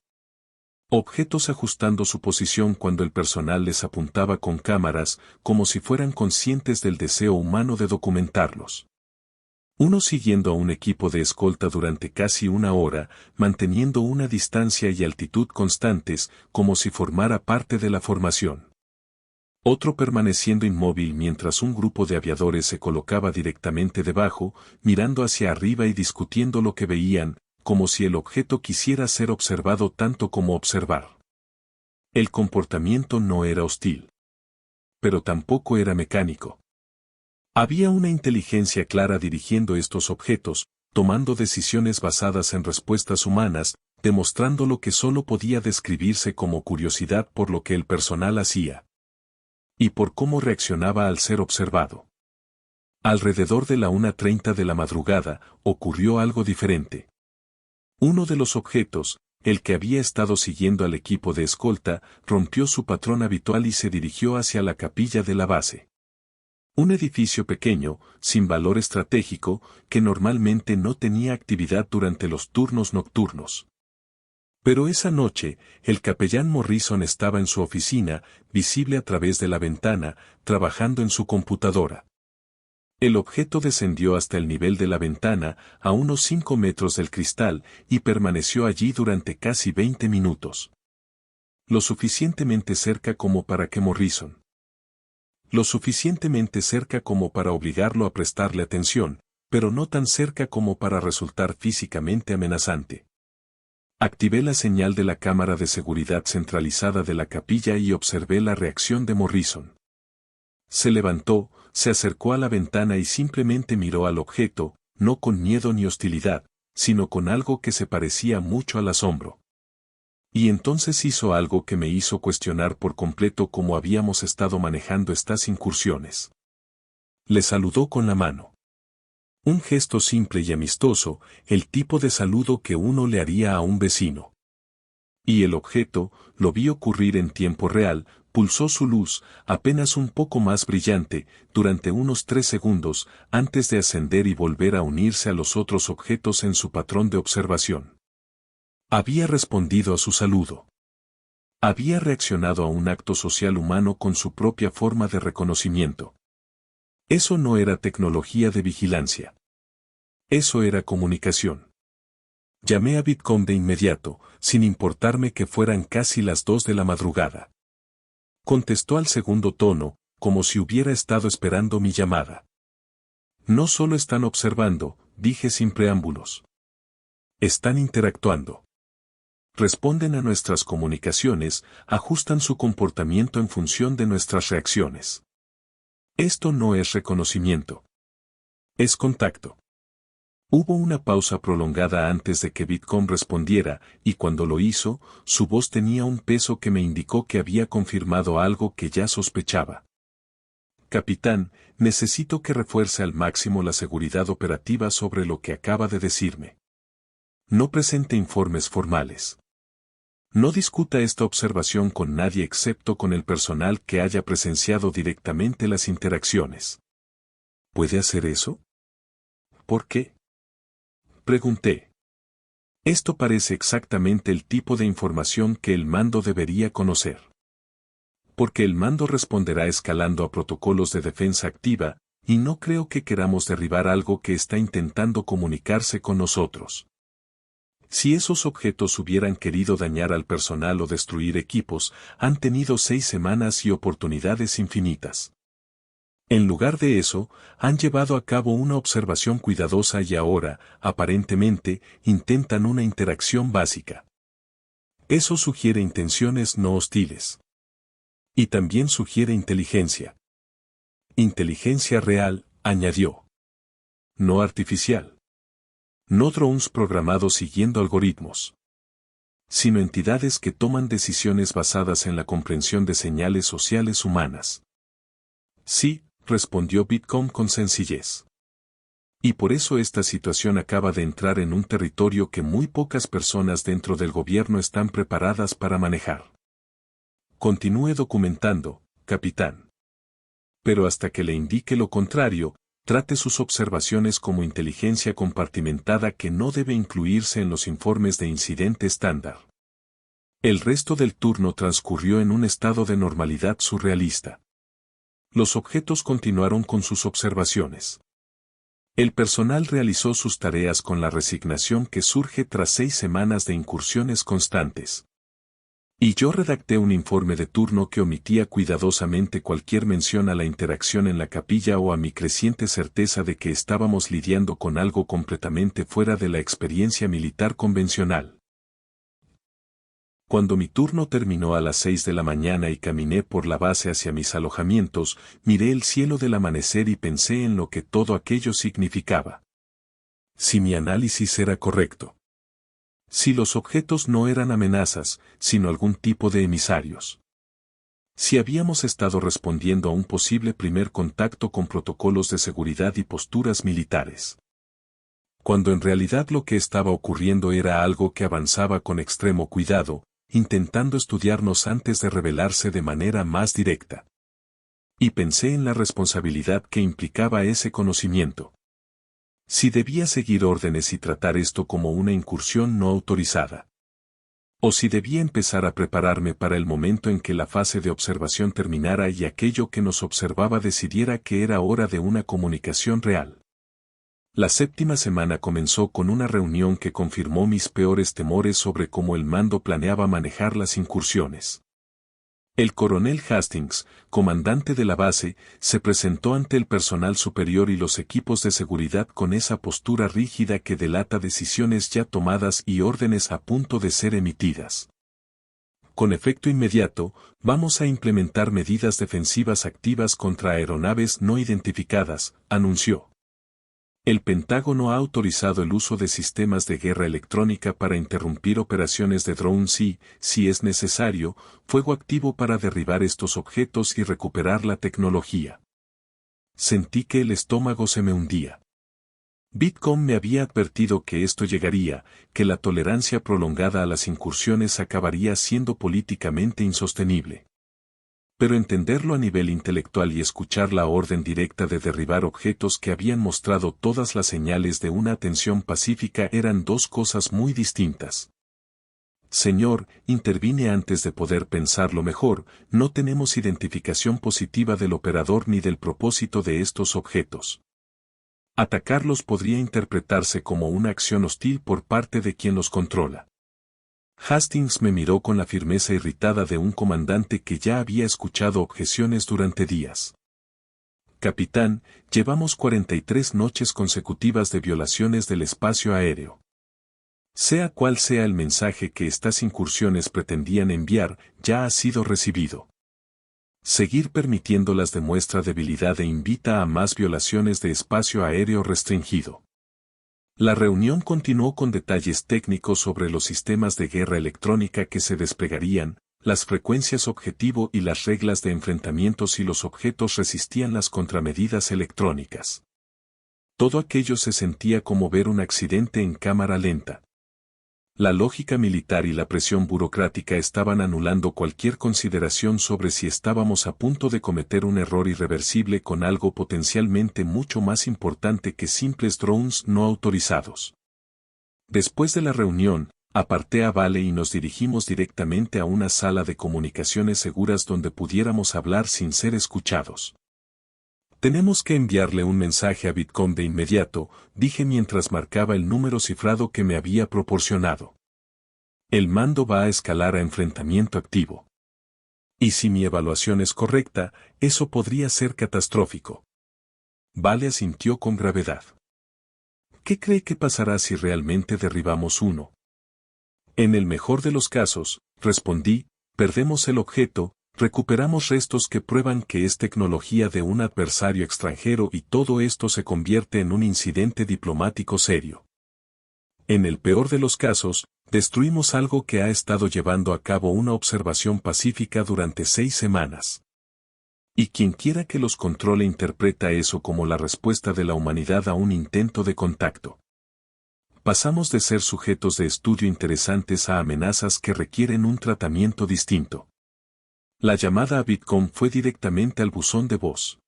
Objetos ajustando su posición cuando el personal les apuntaba con cámaras, como si fueran conscientes del deseo humano de documentarlos. Uno siguiendo a un equipo de escolta durante casi una hora, manteniendo una distancia y altitud constantes, como si formara parte de la formación. Otro permaneciendo inmóvil mientras un grupo de aviadores se colocaba directamente debajo, mirando hacia arriba y discutiendo lo que veían, como si el objeto quisiera ser observado tanto como observar. El comportamiento no era hostil. Pero tampoco era mecánico. Había una inteligencia clara dirigiendo estos objetos, tomando decisiones basadas en respuestas humanas, demostrando lo que solo podía describirse como curiosidad por lo que el personal hacía. Y por cómo reaccionaba al ser observado. Alrededor de la 1:30 de la madrugada, ocurrió algo diferente. Uno de los objetos, el que había estado siguiendo al equipo de escolta, rompió su patrón habitual y se dirigió hacia la capilla de la base. Un edificio pequeño, sin valor estratégico, que normalmente no tenía actividad durante los turnos nocturnos. Pero esa noche, el capellán Morrison estaba en su oficina, visible a través de la ventana, trabajando en su computadora. El objeto descendió hasta el nivel de la ventana, a unos 5 metros del cristal, y permaneció allí durante casi 20 minutos. Lo suficientemente cerca como para que Morrison. Lo suficientemente cerca como para obligarlo a prestarle atención, pero no tan cerca como para resultar físicamente amenazante. Activé la señal de la cámara de seguridad centralizada de la capilla y observé la reacción de Morrison. Se levantó, se acercó a la ventana y simplemente miró al objeto, no con miedo ni hostilidad, sino con algo que se parecía mucho al asombro. Y entonces hizo algo que me hizo cuestionar por completo cómo habíamos estado manejando estas incursiones. Le saludó con la mano. Un gesto simple y amistoso, el tipo de saludo que uno le haría a un vecino. Y el objeto, lo vi ocurrir en tiempo real, pulsó su luz, apenas un poco más brillante, durante unos 3 segundos, antes de ascender y volver a unirse a los otros objetos en su patrón de observación. Había respondido a su saludo. Había reaccionado a un acto social humano con su propia forma de reconocimiento. Eso no era tecnología de vigilancia. Eso era comunicación. Llamé a Bitcom de inmediato, sin importarme que fueran casi las 2 de la madrugada. Contestó al segundo tono, como si hubiera estado esperando mi llamada. No solo están observando, dije sin preámbulos. Están interactuando. Responden a nuestras comunicaciones, ajustan su comportamiento en función de nuestras reacciones. Esto no es reconocimiento. Es contacto. Hubo una pausa prolongada antes de que Bitcom respondiera, y cuando lo hizo, su voz tenía un peso que me indicó que había confirmado algo que ya sospechaba. Capitán, necesito que refuerce al máximo la seguridad operativa sobre lo que acaba de decirme. No presente informes formales. No discuta esta observación con nadie excepto con el personal que haya presenciado directamente las interacciones. ¿Puede hacer eso? ¿Por qué? Pregunté. Esto parece exactamente el tipo de información que el mando debería conocer. Porque el mando responderá escalando a protocolos de defensa activa, y no creo que queramos derribar algo que está intentando comunicarse con nosotros. Si esos objetos hubieran querido dañar al personal o destruir equipos, han tenido 6 semanas y oportunidades infinitas. En lugar de eso, han llevado a cabo una observación cuidadosa y ahora, aparentemente, intentan una interacción básica. Eso sugiere intenciones no hostiles. Y también sugiere inteligencia. Inteligencia real, añadió. No artificial. No drones programados siguiendo algoritmos. Sino entidades que toman decisiones basadas en la comprensión de señales sociales humanas. Sí, respondió Bitcom con sencillez. Y por eso esta situación acaba de entrar en un territorio que muy pocas personas dentro del gobierno están preparadas para manejar. Continúe documentando, capitán. Pero hasta que le indique lo contrario, trate sus observaciones como inteligencia compartimentada que no debe incluirse en los informes de incidente estándar. El resto del turno transcurrió en un estado de normalidad surrealista. Los objetos continuaron con sus observaciones. El personal realizó sus tareas con la resignación que surge tras 6 semanas de incursiones constantes. Y yo redacté un informe de turno que omitía cuidadosamente cualquier mención a la interacción en la capilla o a mi creciente certeza de que estábamos lidiando con algo completamente fuera de la experiencia militar convencional. Cuando mi turno terminó a las 6 de la mañana y caminé por la base hacia mis alojamientos, miré el cielo del amanecer y pensé en lo que todo aquello significaba. Si mi análisis era correcto. Si los objetos no eran amenazas, sino algún tipo de emisarios. Si habíamos estado respondiendo a un posible primer contacto con protocolos de seguridad y posturas militares. Cuando en realidad lo que estaba ocurriendo era algo que avanzaba con extremo cuidado, intentando estudiarnos antes de revelarse de manera más directa. Y pensé en la responsabilidad que implicaba ese conocimiento. Si debía seguir órdenes y tratar esto como una incursión no autorizada. O si debía empezar a prepararme para el momento en que la fase de observación terminara y aquello que nos observaba decidiera que era hora de una comunicación real. La 7ª semana comenzó con una reunión que confirmó mis peores temores sobre cómo el mando planeaba manejar las incursiones. El coronel Hastings, comandante de la base, se presentó ante el personal superior y los equipos de seguridad con esa postura rígida que delata decisiones ya tomadas y órdenes a punto de ser emitidas. Con efecto inmediato, vamos a implementar medidas defensivas activas contra aeronaves no identificadas, anunció. El Pentágono ha autorizado el uso de sistemas de guerra electrónica para interrumpir operaciones de drones y, si es necesario, fuego activo para derribar estos objetos y recuperar la tecnología. Sentí que el estómago se me hundía. Bitcom me había advertido que esto llegaría, que la tolerancia prolongada a las incursiones acabaría siendo políticamente insostenible. Pero entenderlo a nivel intelectual y escuchar la orden directa de derribar objetos que habían mostrado todas las señales de una atención pacífica eran dos cosas muy distintas. Señor, intervine antes de poder pensarlo mejor, no tenemos identificación positiva del operador ni del propósito de estos objetos. Atacarlos podría interpretarse como una acción hostil por parte de quien los controla. Hastings me miró con la firmeza irritada de un comandante que ya había escuchado objeciones durante días. Capitán, llevamos 43 noches consecutivas de violaciones del espacio aéreo. Sea cual sea el mensaje que estas incursiones pretendían enviar, ya ha sido recibido. Seguir permitiéndolas demuestra debilidad e invita a más violaciones de espacio aéreo restringido. La reunión continuó con detalles técnicos sobre los sistemas de guerra electrónica que se desplegarían, las frecuencias objetivo y las reglas de enfrentamiento si los objetos resistían las contramedidas electrónicas. Todo aquello se sentía como ver un accidente en cámara lenta. La lógica militar y la presión burocrática estaban anulando cualquier consideración sobre si estábamos a punto de cometer un error irreversible con algo potencialmente mucho más importante que simples drones no autorizados. Después de la reunión, aparté a Vale y nos dirigimos directamente a una sala de comunicaciones seguras donde pudiéramos hablar sin ser escuchados. Tenemos que enviarle un mensaje a Bitcom de inmediato, dije mientras marcaba el número cifrado que me había proporcionado. El mando va a escalar a enfrentamiento activo. Y si mi evaluación es correcta, eso podría ser catastrófico. Vale asintió con gravedad. ¿Qué cree que pasará si realmente derribamos uno? En el mejor de los casos, respondí, perdemos el objeto, recuperamos restos que prueban que es tecnología de un adversario extranjero y todo esto se convierte en un incidente diplomático serio. En el peor de los casos, destruimos algo que ha estado llevando a cabo una observación pacífica durante 6 semanas. Y quien quiera que los controle interpreta eso como la respuesta de la humanidad a un intento de contacto. Pasamos de ser sujetos de estudio interesantes a amenazas que requieren un tratamiento distinto. La llamada a Bitcom fue directamente al buzón de voz.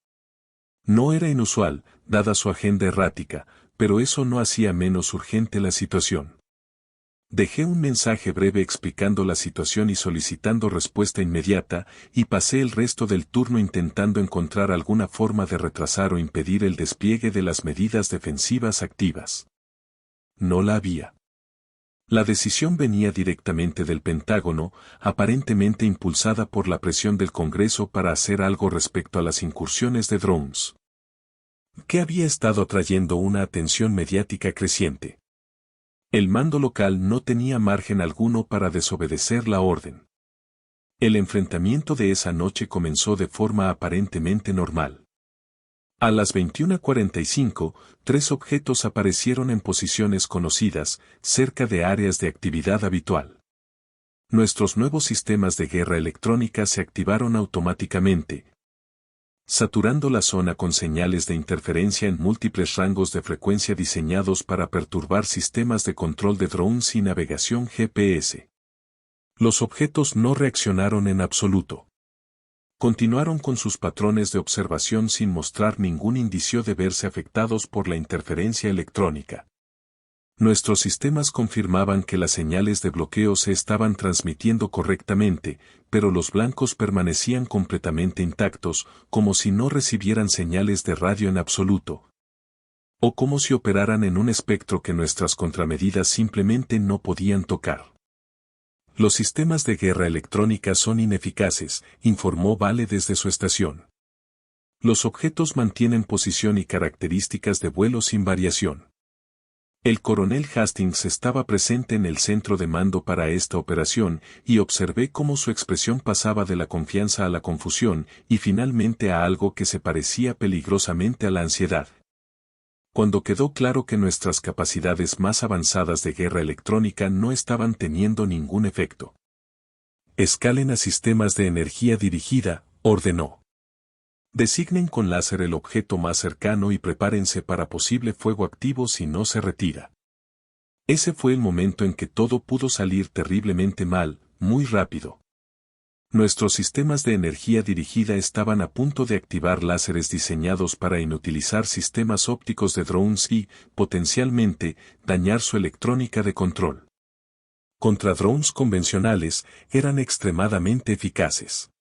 No era inusual, dada su agenda errática, pero eso no hacía menos urgente la situación. Dejé un mensaje breve explicando la situación y solicitando respuesta inmediata, y pasé el resto del turno intentando encontrar alguna forma de retrasar o impedir el despliegue de las medidas defensivas activas. No la había. La decisión venía directamente del Pentágono, aparentemente impulsada por la presión del Congreso para hacer algo respecto a las incursiones de drones, que había estado atrayendo una atención mediática creciente. El mando local no tenía margen alguno para desobedecer la orden. El enfrentamiento de esa noche comenzó de forma aparentemente normal. A las 21:45, 3 objetos aparecieron en posiciones conocidas, cerca de áreas de actividad habitual. Nuestros nuevos sistemas de guerra electrónica se activaron automáticamente, saturando la zona con señales de interferencia en múltiples rangos de frecuencia diseñados para perturbar sistemas de control de drones y navegación GPS. Los objetos no reaccionaron en absoluto. Continuaron con sus patrones de observación sin mostrar ningún indicio de verse afectados por la interferencia electrónica. Nuestros sistemas confirmaban que las señales de bloqueo se estaban transmitiendo correctamente, pero los blancos permanecían completamente intactos, como si no recibieran señales de radio en absoluto, o como si operaran en un espectro que nuestras contramedidas simplemente no podían tocar. Los sistemas de guerra electrónica son ineficaces, informó Vale desde su estación. Los objetos mantienen posición y características de vuelo sin variación. El coronel Hastings estaba presente en el centro de mando para esta operación y observé cómo su expresión pasaba de la confianza a la confusión y finalmente a algo que se parecía peligrosamente a la ansiedad. Cuando quedó claro que nuestras capacidades más avanzadas de guerra electrónica no estaban teniendo ningún efecto. Escalen a sistemas de energía dirigida, ordenó. Designen con láser el objeto más cercano y prepárense para posible fuego activo si no se retira. Ese fue el momento en que todo pudo salir terriblemente mal, muy rápido. Nuestros sistemas de energía dirigida estaban a punto de activar láseres diseñados para inutilizar sistemas ópticos de drones y, potencialmente, dañar su electrónica de control. Contra drones convencionales, eran extremadamente eficaces.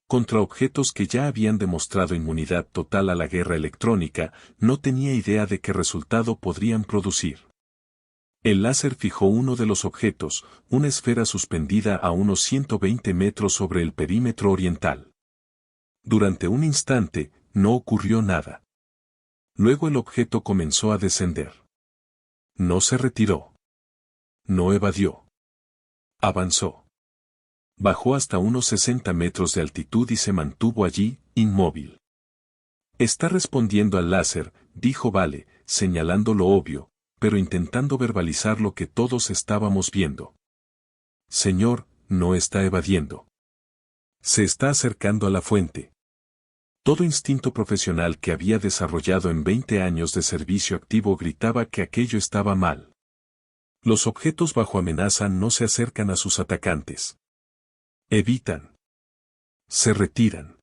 Contra objetos que ya habían demostrado inmunidad total a la guerra electrónica, no tenía idea de qué resultado podrían producir. El láser fijó uno de los objetos, una esfera suspendida a unos 120 metros sobre el perímetro oriental. Durante un instante, no ocurrió nada. Luego el objeto comenzó a descender. No se retiró. No evadió. Avanzó. Bajó hasta unos 60 metros de altitud y se mantuvo allí, inmóvil. Está respondiendo al láser, dijo Vale, señalando lo obvio, pero intentando verbalizar lo que todos estábamos viendo. Señor, no está evadiendo. Se está acercando a la fuente. Todo instinto profesional que había desarrollado en 20 años de servicio activo gritaba que aquello estaba mal. Los objetos bajo amenaza no se acercan a sus atacantes. Evitan. Se retiran.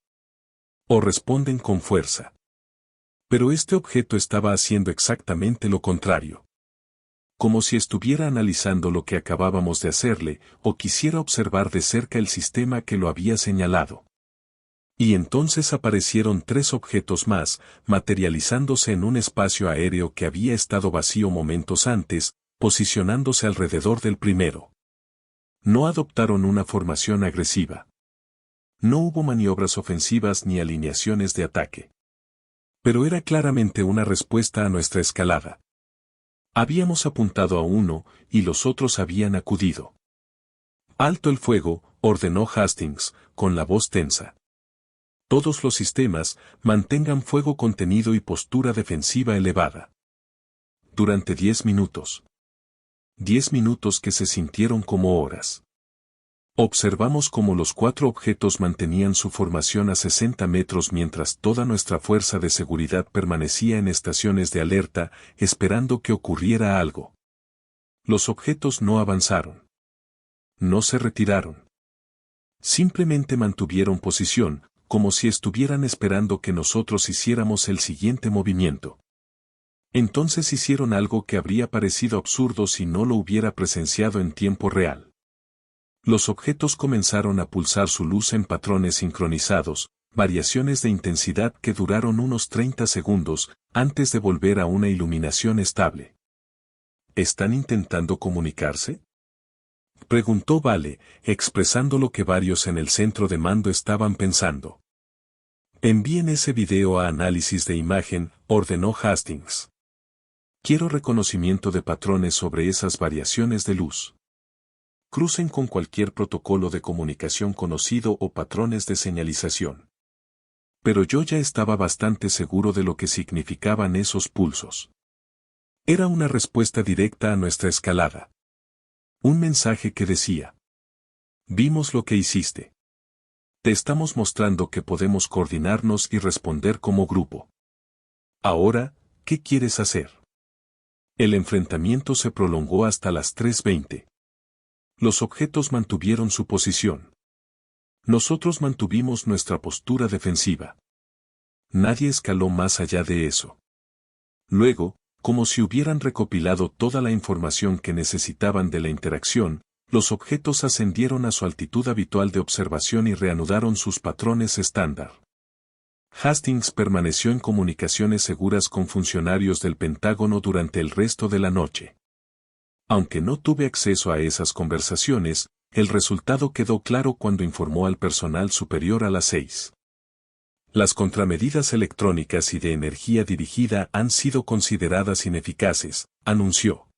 O responden con fuerza. Pero este objeto estaba haciendo exactamente lo contrario. Como si estuviera analizando lo que acabábamos de hacerle, o quisiera observar de cerca el sistema que lo había señalado. Y entonces aparecieron 3 objetos más, materializándose en un espacio aéreo que había estado vacío momentos antes, posicionándose alrededor del primero. No adoptaron una formación agresiva. No hubo maniobras ofensivas ni alineaciones de ataque. Pero era claramente una respuesta a nuestra escalada. Habíamos apuntado a uno, y los otros habían acudido. «Alto el fuego», ordenó Hastings, con la voz tensa. «Todos los sistemas, mantengan fuego contenido y postura defensiva elevada. Durante 10 minutos. 10 minutos que se sintieron como horas. Observamos cómo los 4 objetos mantenían su formación a 60 metros mientras toda nuestra fuerza de seguridad permanecía en estaciones de alerta, esperando que ocurriera algo. Los objetos no avanzaron. No se retiraron. Simplemente mantuvieron posición, como si estuvieran esperando que nosotros hiciéramos el siguiente movimiento. Entonces hicieron algo que habría parecido absurdo si no lo hubiera presenciado en tiempo real. Los objetos comenzaron a pulsar su luz en patrones sincronizados, variaciones de intensidad que duraron unos 30 segundos, antes de volver a una iluminación estable. ¿Están intentando comunicarse?, preguntó Vale, expresando lo que varios en el centro de mando estaban pensando. Envíen ese video a análisis de imagen, ordenó Hastings. Quiero reconocimiento de patrones sobre esas variaciones de luz. Crucen con cualquier protocolo de comunicación conocido o patrones de señalización. Pero yo ya estaba bastante seguro de lo que significaban esos pulsos. Era una respuesta directa a nuestra escalada. Un mensaje que decía: vimos lo que hiciste. Te estamos mostrando que podemos coordinarnos y responder como grupo. Ahora, ¿qué quieres hacer? El enfrentamiento se prolongó hasta las 3:20. Los objetos mantuvieron su posición. Nosotros mantuvimos nuestra postura defensiva. Nadie escaló más allá de eso. Luego, como si hubieran recopilado toda la información que necesitaban de la interacción, los objetos ascendieron a su altitud habitual de observación y reanudaron sus patrones estándar. Hastings permaneció en comunicaciones seguras con funcionarios del Pentágono durante el resto de la noche. Aunque no tuve acceso a esas conversaciones, el resultado quedó claro cuando informó al personal superior a las 6. Las contramedidas electrónicas y de energía dirigida han sido consideradas ineficaces, anunció.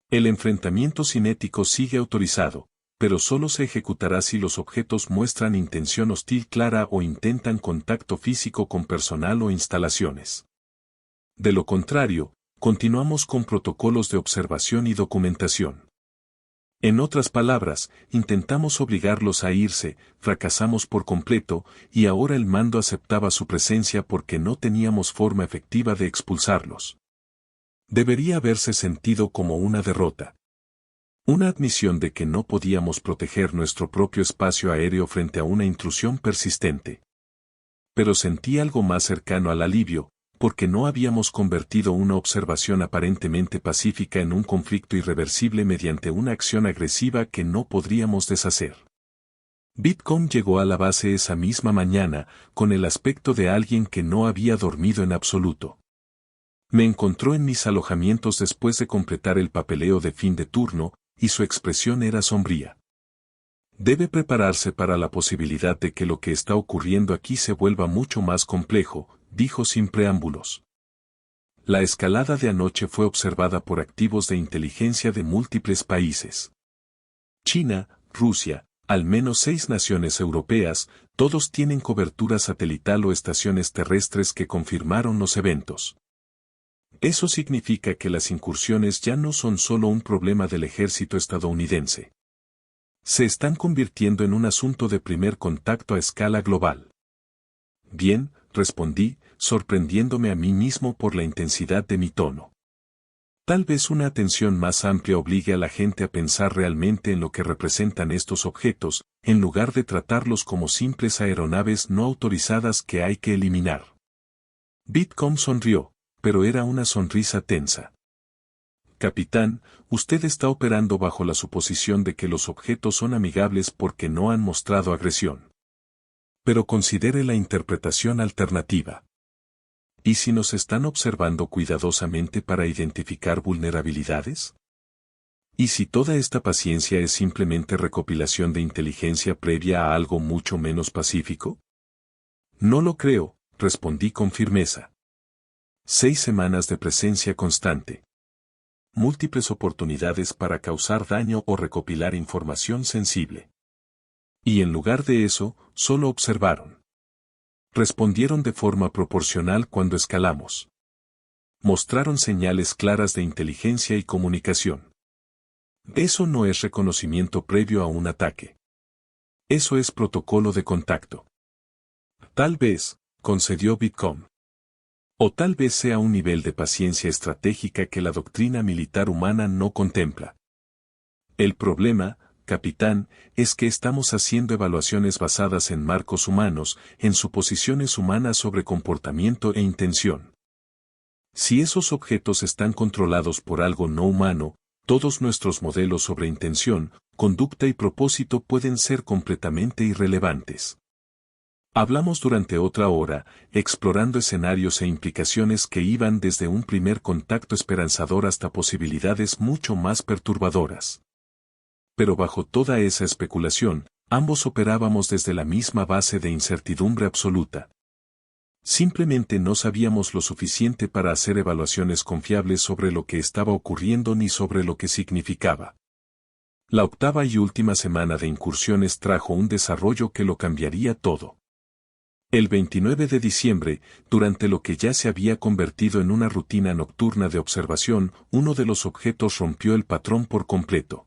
El enfrentamiento cinético sigue autorizado, pero solo se ejecutará si los objetos muestran intención hostil clara o intentan contacto físico con personal o instalaciones. De lo contrario, continuamos con protocolos de observación y documentación. En otras palabras, intentamos obligarlos a irse, fracasamos por completo, y ahora el mando aceptaba su presencia porque no teníamos forma efectiva de expulsarlos. Debería haberse sentido como una derrota. Una admisión de que no podíamos proteger nuestro propio espacio aéreo frente a una intrusión persistente. Pero sentí algo más cercano al alivio, porque no habíamos convertido una observación aparentemente pacífica en un conflicto irreversible mediante una acción agresiva que no podríamos deshacer. Bitcom llegó a la base esa misma mañana, con el aspecto de alguien que no había dormido en absoluto. Me encontró en mis alojamientos después de completar el papeleo de fin de turno, y su expresión era sombría. Debe prepararse para la posibilidad de que lo que está ocurriendo aquí se vuelva mucho más complejo, dijo sin preámbulos. La escalada de anoche fue observada por activos de inteligencia de múltiples países. China, Rusia, al menos 6 naciones europeas, todos tienen cobertura satelital o estaciones terrestres que confirmaron los eventos. Eso significa que las incursiones ya no son solo un problema del ejército estadounidense. Se están convirtiendo en un asunto de primer contacto a escala global. Bien, respondí, sorprendiéndome a mí mismo por la intensidad de mi tono. Tal vez una atención más amplia obligue a la gente a pensar realmente en lo que representan estos objetos, en lugar de tratarlos como simples aeronaves no autorizadas que hay que eliminar. Bitcom sonrió, pero era una sonrisa tensa. Capitán, usted está operando bajo la suposición de que los objetos son amigables porque no han mostrado agresión. Pero considere la interpretación alternativa. ¿Y si nos están observando cuidadosamente para identificar vulnerabilidades? ¿Y si toda esta paciencia es simplemente recopilación de inteligencia previa a algo mucho menos pacífico? No lo creo, respondí con firmeza. 6 semanas de presencia constante. Múltiples oportunidades para causar daño o recopilar información sensible. Y en lugar de eso, solo observaron. Respondieron de forma proporcional cuando escalamos. Mostraron señales claras de inteligencia y comunicación. Eso no es reconocimiento previo a un ataque. Eso es protocolo de contacto. Tal vez, concedió Whitcomb. O tal vez sea un nivel de paciencia estratégica que la doctrina militar humana no contempla. El problema, capitán, es que estamos haciendo evaluaciones basadas en marcos humanos, en suposiciones humanas sobre comportamiento e intención. Si esos objetos están controlados por algo no humano, todos nuestros modelos sobre intención, conducta y propósito pueden ser completamente irrelevantes. Hablamos durante otra hora, explorando escenarios e implicaciones que iban desde un primer contacto esperanzador hasta posibilidades mucho más perturbadoras. Pero bajo toda esa especulación, ambos operábamos desde la misma base de incertidumbre absoluta. Simplemente no sabíamos lo suficiente para hacer evaluaciones confiables sobre lo que estaba ocurriendo ni sobre lo que significaba. La octava y última semana de incursiones trajo un desarrollo que lo cambiaría todo. El 29 de diciembre, durante lo que ya se había convertido en una rutina nocturna de observación, uno de los objetos rompió el patrón por completo.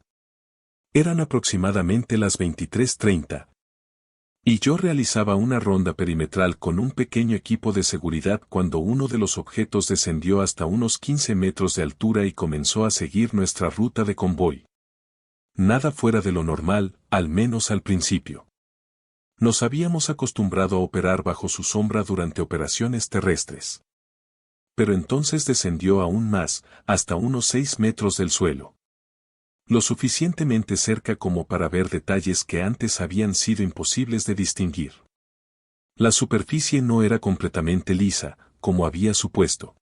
Eran aproximadamente las 23:30. Y yo realizaba una ronda perimetral con un pequeño equipo de seguridad cuando uno de los objetos descendió hasta unos 15 metros de altura y comenzó a seguir nuestra ruta de convoy. Nada fuera de lo normal, al menos al principio. Nos habíamos acostumbrado a operar bajo su sombra durante operaciones terrestres. Pero entonces descendió aún más, hasta unos 6 metros del suelo. Lo suficientemente cerca como para ver detalles que antes habían sido imposibles de distinguir. La superficie no era completamente lisa, como había supuesto.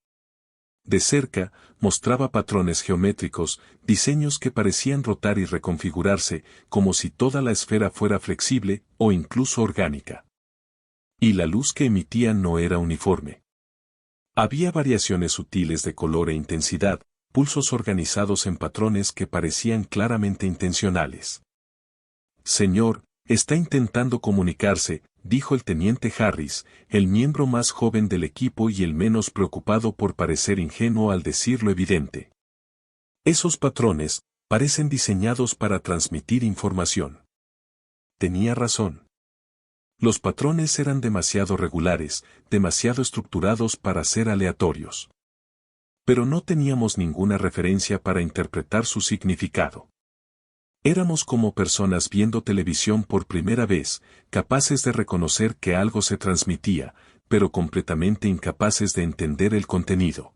De cerca, mostraba patrones geométricos, diseños que parecían rotar y reconfigurarse, como si toda la esfera fuera flexible o incluso orgánica. Y la luz que emitía no era uniforme. Había variaciones sutiles de color e intensidad, pulsos organizados en patrones que parecían claramente intencionales. Señor, está intentando comunicarse, dijo el teniente Harris, el miembro más joven del equipo y el menos preocupado por parecer ingenuo al decir lo evidente. Esos patrones parecen diseñados para transmitir información. Tenía razón. Los patrones eran demasiado regulares, demasiado estructurados para ser aleatorios. Pero no teníamos ninguna referencia para interpretar su significado. Éramos como personas viendo televisión por primera vez, capaces de reconocer que algo se transmitía, pero completamente incapaces de entender el contenido.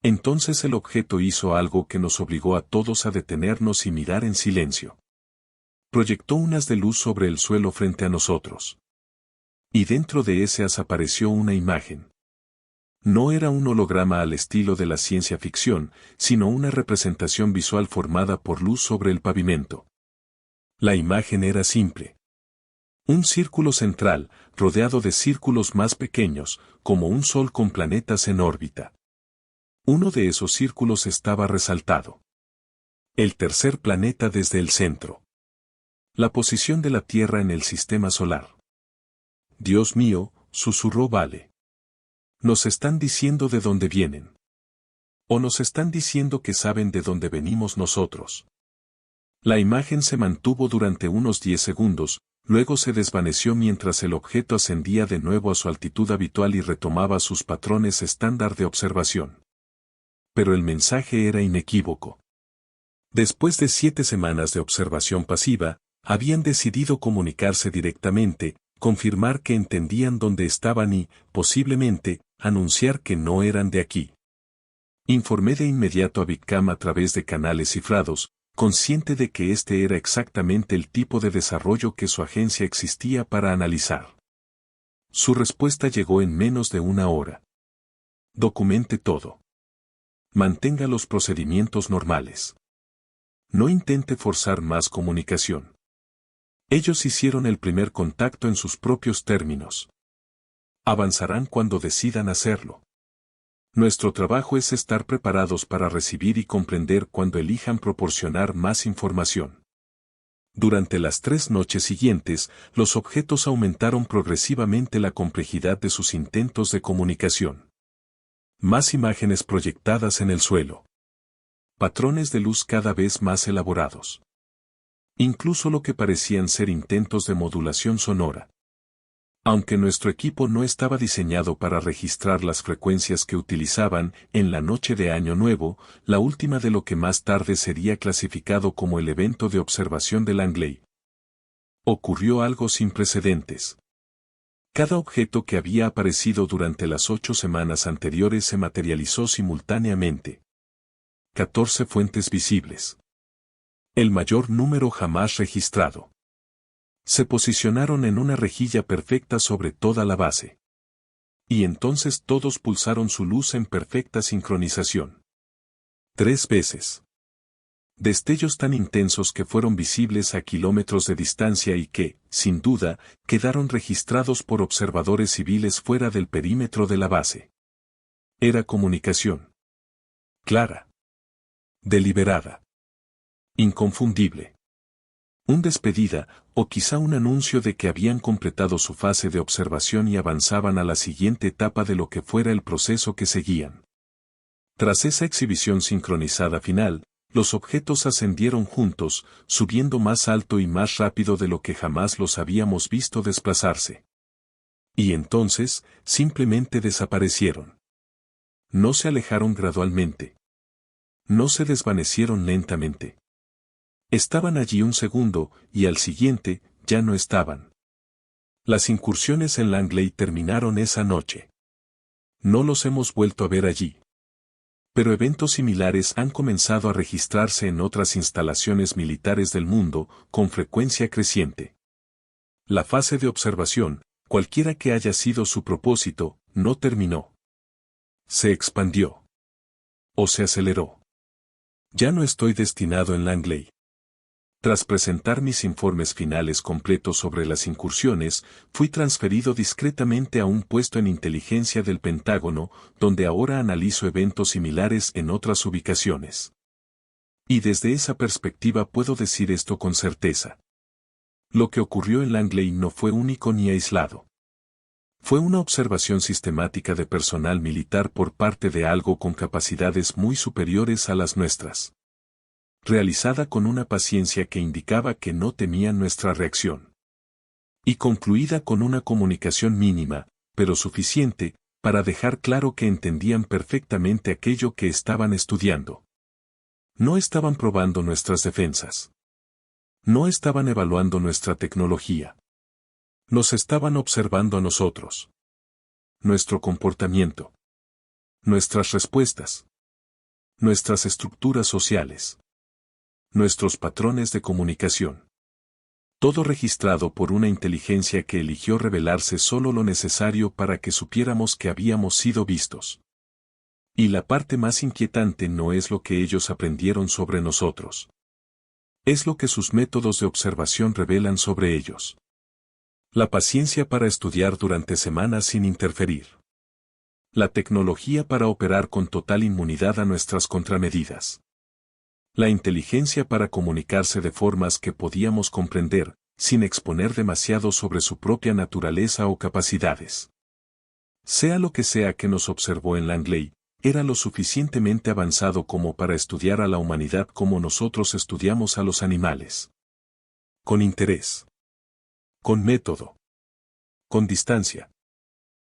Entonces el objeto hizo algo que nos obligó a todos a detenernos y mirar en silencio. Proyectó un haz de luz sobre el suelo frente a nosotros. Y dentro de ese haz apareció una imagen. No era un holograma al estilo de la ciencia ficción, sino una representación visual formada por luz sobre el pavimento. La imagen era simple. Un círculo central, rodeado de círculos más pequeños, como un sol con planetas en órbita. Uno de esos círculos estaba resaltado. El tercer planeta desde el centro. La posición de la Tierra en el sistema solar. Dios mío, susurró Vale. Nos están diciendo de dónde vienen. O nos están diciendo que saben de dónde venimos nosotros. La imagen se mantuvo durante unos 10 segundos, luego se desvaneció mientras el objeto ascendía de nuevo a su altitud habitual y retomaba sus patrones estándar de observación. Pero el mensaje era inequívoco. Después de 7 semanas de observación pasiva, habían decidido comunicarse directamente, confirmar que entendían dónde estaban y, posiblemente, anunciar que no eran de aquí. Informé de inmediato a Whitcomb a través de canales cifrados, consciente de que este era exactamente el tipo de desarrollo que su agencia existía para analizar. Su respuesta llegó en menos de una hora. Documente todo. Mantenga los procedimientos normales. No intente forzar más comunicación. Ellos hicieron el primer contacto en sus propios términos. Avanzarán cuando decidan hacerlo. Nuestro trabajo es estar preparados para recibir y comprender cuando elijan proporcionar más información. Durante las 3 noches siguientes, los objetos aumentaron progresivamente la complejidad de sus intentos de comunicación. Más imágenes proyectadas en el suelo. Patrones de luz cada vez más elaborados. incluso lo que parecían ser intentos de modulación sonora. Aunque nuestro equipo no estaba diseñado para registrar las frecuencias que utilizaban en la noche de Año Nuevo, la última de lo que más tarde sería clasificado como el evento de observación de Langley. Ocurrió algo sin precedentes. Cada objeto que había aparecido durante las 8 semanas anteriores se materializó simultáneamente. 14 fuentes visibles. El mayor número jamás registrado. Se posicionaron en una rejilla perfecta sobre toda la base. Y entonces todos pulsaron su luz en perfecta sincronización. 3 veces. Destellos tan intensos que fueron visibles a kilómetros de distancia y que, sin duda, quedaron registrados por observadores civiles fuera del perímetro de la base. Era comunicación. Clara. Deliberada. Inconfundible. Un despedida, o quizá un anuncio de que habían completado su fase de observación y avanzaban a la siguiente etapa de lo que fuera el proceso que seguían. Tras esa exhibición sincronizada final, los objetos ascendieron juntos, subiendo más alto y más rápido de lo que jamás los habíamos visto desplazarse. Y entonces, simplemente desaparecieron. No se alejaron gradualmente. No se desvanecieron lentamente. Estaban allí un segundo, y al siguiente, ya no estaban. Las incursiones en Langley terminaron esa noche. No los hemos vuelto a ver allí. Pero eventos similares han comenzado a registrarse en otras instalaciones militares del mundo, con frecuencia creciente. La fase de observación, cualquiera que haya sido su propósito, no terminó. Se expandió. O se aceleró. Ya no estoy destinado en Langley. Tras presentar mis informes finales completos sobre las incursiones, fui transferido discretamente a un puesto en inteligencia del Pentágono, donde ahora analizo eventos similares en otras ubicaciones. Y desde esa perspectiva puedo decir esto con certeza. Lo que ocurrió en Langley no fue único ni aislado. Fue una observación sistemática de personal militar por parte de algo con capacidades muy superiores a las nuestras. Realizada con una paciencia que indicaba que no temían nuestra reacción. Y concluida con una comunicación mínima, pero suficiente, para dejar claro que entendían perfectamente aquello que estaban estudiando. No estaban probando nuestras defensas. No estaban evaluando nuestra tecnología. Nos estaban observando a nosotros. Nuestro comportamiento. Nuestras respuestas. Nuestras estructuras sociales. Nuestros patrones de comunicación. Todo registrado por una inteligencia que eligió revelarse solo lo necesario para que supiéramos que habíamos sido vistos. Y la parte más inquietante no es lo que ellos aprendieron sobre nosotros. Es lo que sus métodos de observación revelan sobre ellos. La paciencia para estudiar durante semanas sin interferir. La tecnología para operar con total inmunidad a nuestras contramedidas. La inteligencia para comunicarse de formas que podíamos comprender, sin exponer demasiado sobre su propia naturaleza o capacidades. Sea lo que sea que nos observó en Langley, era lo suficientemente avanzado como para estudiar a la humanidad como nosotros estudiamos a los animales. Con interés. Con método. Con distancia.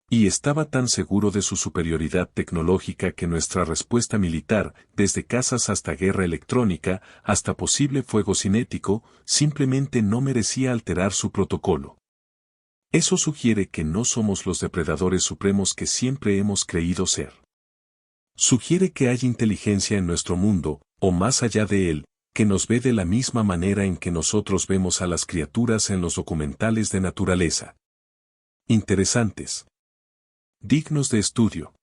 Y estaba tan seguro de su superioridad tecnológica que nuestra respuesta militar, desde cazas hasta guerra electrónica, hasta posible fuego cinético, simplemente no merecía alterar su protocolo. Eso sugiere que no somos los depredadores supremos que siempre hemos creído ser. Sugiere que hay inteligencia en nuestro mundo, o más allá de él, que nos ve de la misma manera en que nosotros vemos a las criaturas en los documentales de naturaleza. Interesantes. Dignos de estudio.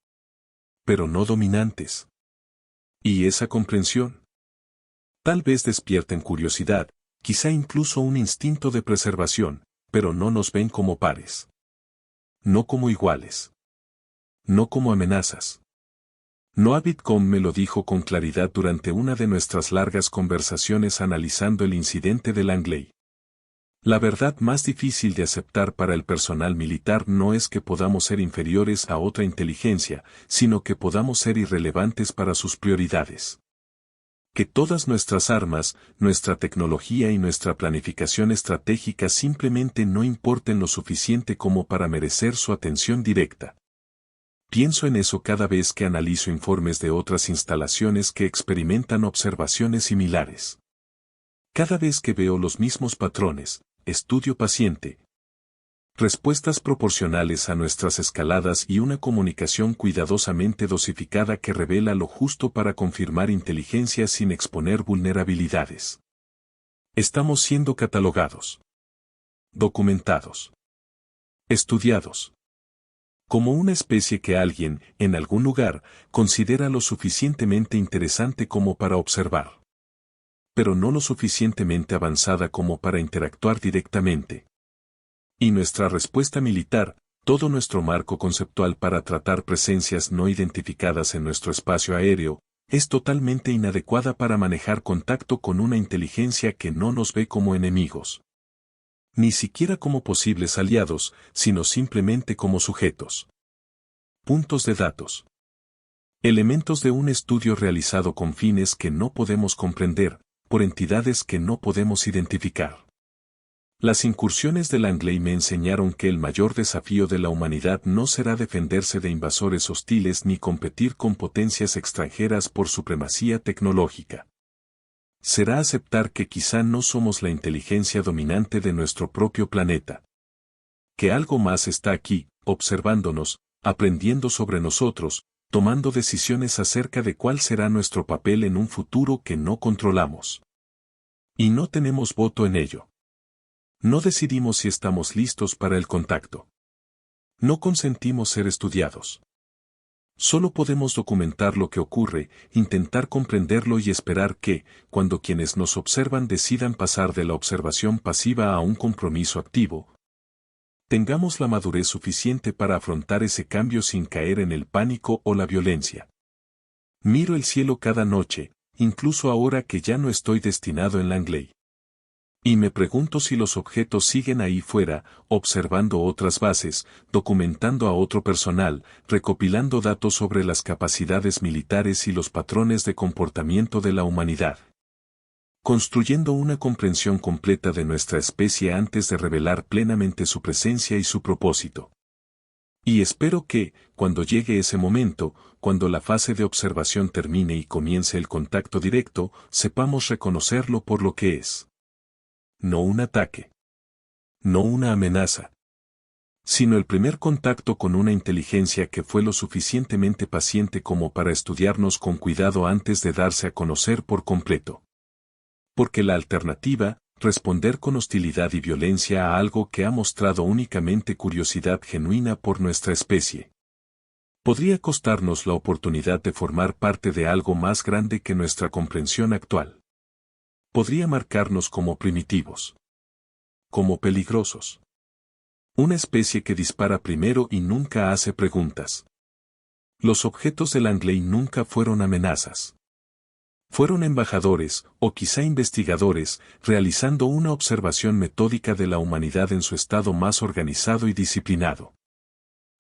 Pero no dominantes. ¿Y esa comprensión? Tal vez despierten curiosidad, quizá incluso un instinto de preservación, pero no nos ven como pares. No como iguales. No como amenazas. Noah Bitcombe me lo dijo con claridad durante una de nuestras largas conversaciones analizando el incidente de Langley. La verdad más difícil de aceptar para el personal militar no es que podamos ser inferiores a otra inteligencia, sino que podamos ser irrelevantes para sus prioridades. Que todas nuestras armas, nuestra tecnología y nuestra planificación estratégica simplemente no importen lo suficiente como para merecer su atención directa. Pienso en eso cada vez que analizo informes de otras instalaciones que experimentan observaciones similares. Cada vez que veo los mismos patrones, estudio paciente, respuestas proporcionales a nuestras escaladas y una comunicación cuidadosamente dosificada que revela lo justo para confirmar inteligencia sin exponer vulnerabilidades. Estamos siendo catalogados, documentados, estudiados, como una especie que alguien, en algún lugar, considera lo suficientemente interesante como para observar, pero no lo suficientemente avanzada como para interactuar directamente. Y nuestra respuesta militar, todo nuestro marco conceptual para tratar presencias no identificadas en nuestro espacio aéreo, es totalmente inadecuada para manejar contacto con una inteligencia que no nos ve como enemigos. Ni siquiera como posibles aliados, sino simplemente como sujetos. Puntos de datos. Elementos de un estudio realizado con fines que no podemos comprender, por entidades que no podemos identificar. Las incursiones de Langley me enseñaron que el mayor desafío de la humanidad no será defenderse de invasores hostiles ni competir con potencias extranjeras por supremacía tecnológica. Será aceptar que quizá no somos la inteligencia dominante de nuestro propio planeta. Que algo más está aquí, observándonos, aprendiendo sobre nosotros, tomando decisiones acerca de cuál será nuestro papel en un futuro que no controlamos. Y no tenemos voto en ello. No decidimos si estamos listos para el contacto. No consentimos ser estudiados. Solo podemos documentar lo que ocurre, intentar comprenderlo y esperar que, cuando quienes nos observan decidan pasar de la observación pasiva a un compromiso activo, tengamos la madurez suficiente para afrontar ese cambio sin caer en el pánico o la violencia. Miro el cielo cada noche, incluso ahora que ya no estoy destinado en Langley. Y me pregunto si los objetos siguen ahí fuera, observando otras bases, documentando a otro personal, recopilando datos sobre las capacidades militares y los patrones de comportamiento de la humanidad. Construyendo una comprensión completa de nuestra especie antes de revelar plenamente su presencia y su propósito. Y espero que, cuando llegue ese momento, cuando la fase de observación termine y comience el contacto directo, sepamos reconocerlo por lo que es. No un ataque. No una amenaza. Sino el primer contacto con una inteligencia que fue lo suficientemente paciente como para estudiarnos con cuidado antes de darse a conocer por completo. Porque la alternativa, responder con hostilidad y violencia a algo que ha mostrado únicamente curiosidad genuina por nuestra especie, podría costarnos la oportunidad de formar parte de algo más grande que nuestra comprensión actual. Podría marcarnos como primitivos. Como peligrosos. Una especie que dispara primero y nunca hace preguntas. Los objetos de Langley nunca fueron amenazas. Fueron embajadores, o quizá investigadores, realizando una observación metódica de la humanidad en su estado más organizado y disciplinado.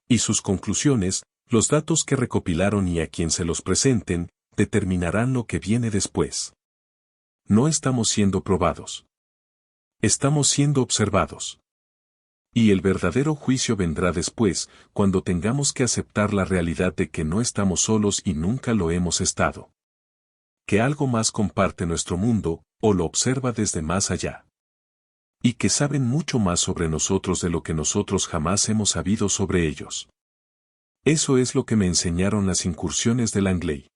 Y sus conclusiones, los datos que recopilaron y a quien se los presenten, determinarán lo que viene después. No estamos siendo probados. Estamos siendo observados. Y el verdadero juicio vendrá después, cuando tengamos que aceptar la realidad de que no estamos solos y nunca lo hemos estado. Que algo más comparte nuestro mundo, o lo observa desde más allá. Y que saben mucho más sobre nosotros de lo que nosotros jamás hemos sabido sobre ellos. Eso es lo que me enseñaron las incursiones de Langley.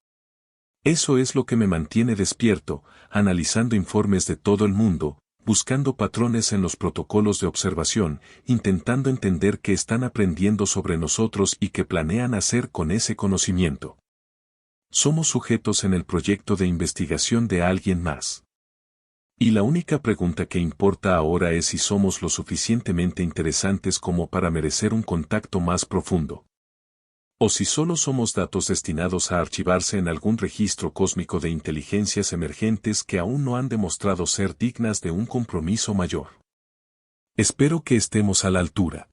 Eso es lo que me mantiene despierto, analizando informes de todo el mundo, buscando patrones en los protocolos de observación, intentando entender qué están aprendiendo sobre nosotros y qué planean hacer con ese conocimiento. Somos sujetos en el proyecto de investigación de alguien más. Y la única pregunta que importa ahora es si somos lo suficientemente interesantes como para merecer un contacto más profundo. O si solo somos datos destinados a archivarse en algún registro cósmico de inteligencias emergentes que aún no han demostrado ser dignas de un compromiso mayor. Espero que estemos a la altura.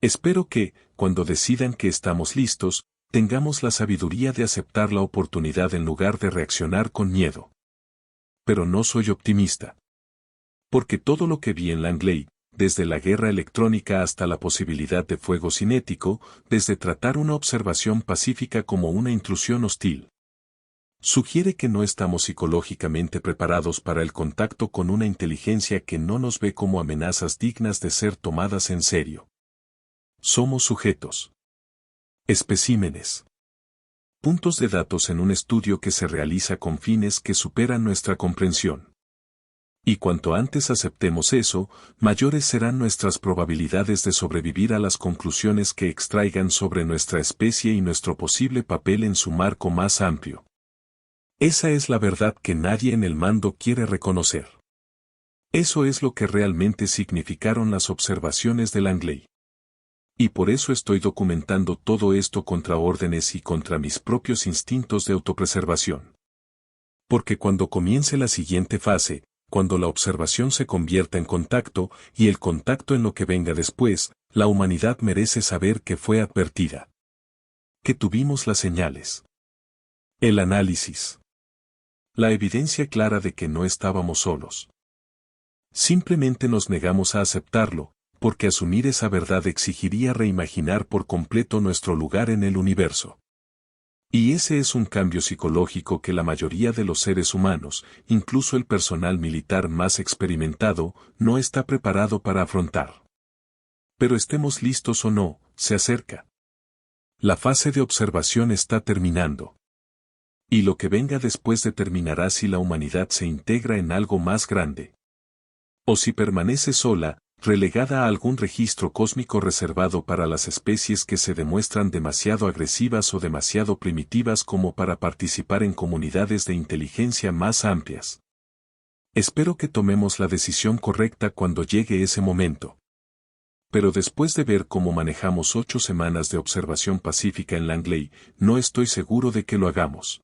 Espero que, cuando decidan que estamos listos, tengamos la sabiduría de aceptar la oportunidad en lugar de reaccionar con miedo. pero no soy optimista. Porque todo lo que vi en Langley, desde la guerra electrónica hasta la posibilidad de fuego cinético, desde tratar una observación pacífica como una intrusión hostil, sugiere que no estamos psicológicamente preparados para el contacto con una inteligencia que no nos ve como amenazas dignas de ser tomadas en serio. Somos sujetos. Especímenes. Puntos de datos en un estudio que se realiza con fines que superan nuestra comprensión. Y cuanto antes aceptemos eso, mayores serán nuestras probabilidades de sobrevivir a las conclusiones que extraigan sobre nuestra especie y nuestro posible papel en su marco más amplio. Esa es la verdad que nadie en el mando quiere reconocer. Eso es lo que realmente significaron las observaciones de Langley. Y por eso estoy documentando todo esto contra órdenes y contra mis propios instintos de autopreservación. Porque cuando comience la siguiente fase, cuando la observación se convierta en contacto, y el contacto en lo que venga después, la humanidad merece saber que fue advertida. Que tuvimos las señales. El análisis. La evidencia clara de que no estábamos solos. Simplemente nos negamos a aceptarlo, porque asumir esa verdad exigiría reimaginar por completo nuestro lugar en el universo. Y ese es un cambio psicológico que la mayoría de los seres humanos, incluso el personal militar más experimentado, no está preparado para afrontar. Pero estemos listos o no, se acerca. La fase de observación está terminando. Y lo que venga después determinará si la humanidad se integra en algo más grande. O si permanece sola, relegada a algún registro cósmico reservado para las especies que se demuestran demasiado agresivas o demasiado primitivas como para participar en comunidades de inteligencia más amplias. Espero que tomemos la decisión correcta cuando llegue ese momento. Pero después de ver cómo manejamos 8 semanas de observación pacífica en Langley, no estoy seguro de que lo hagamos.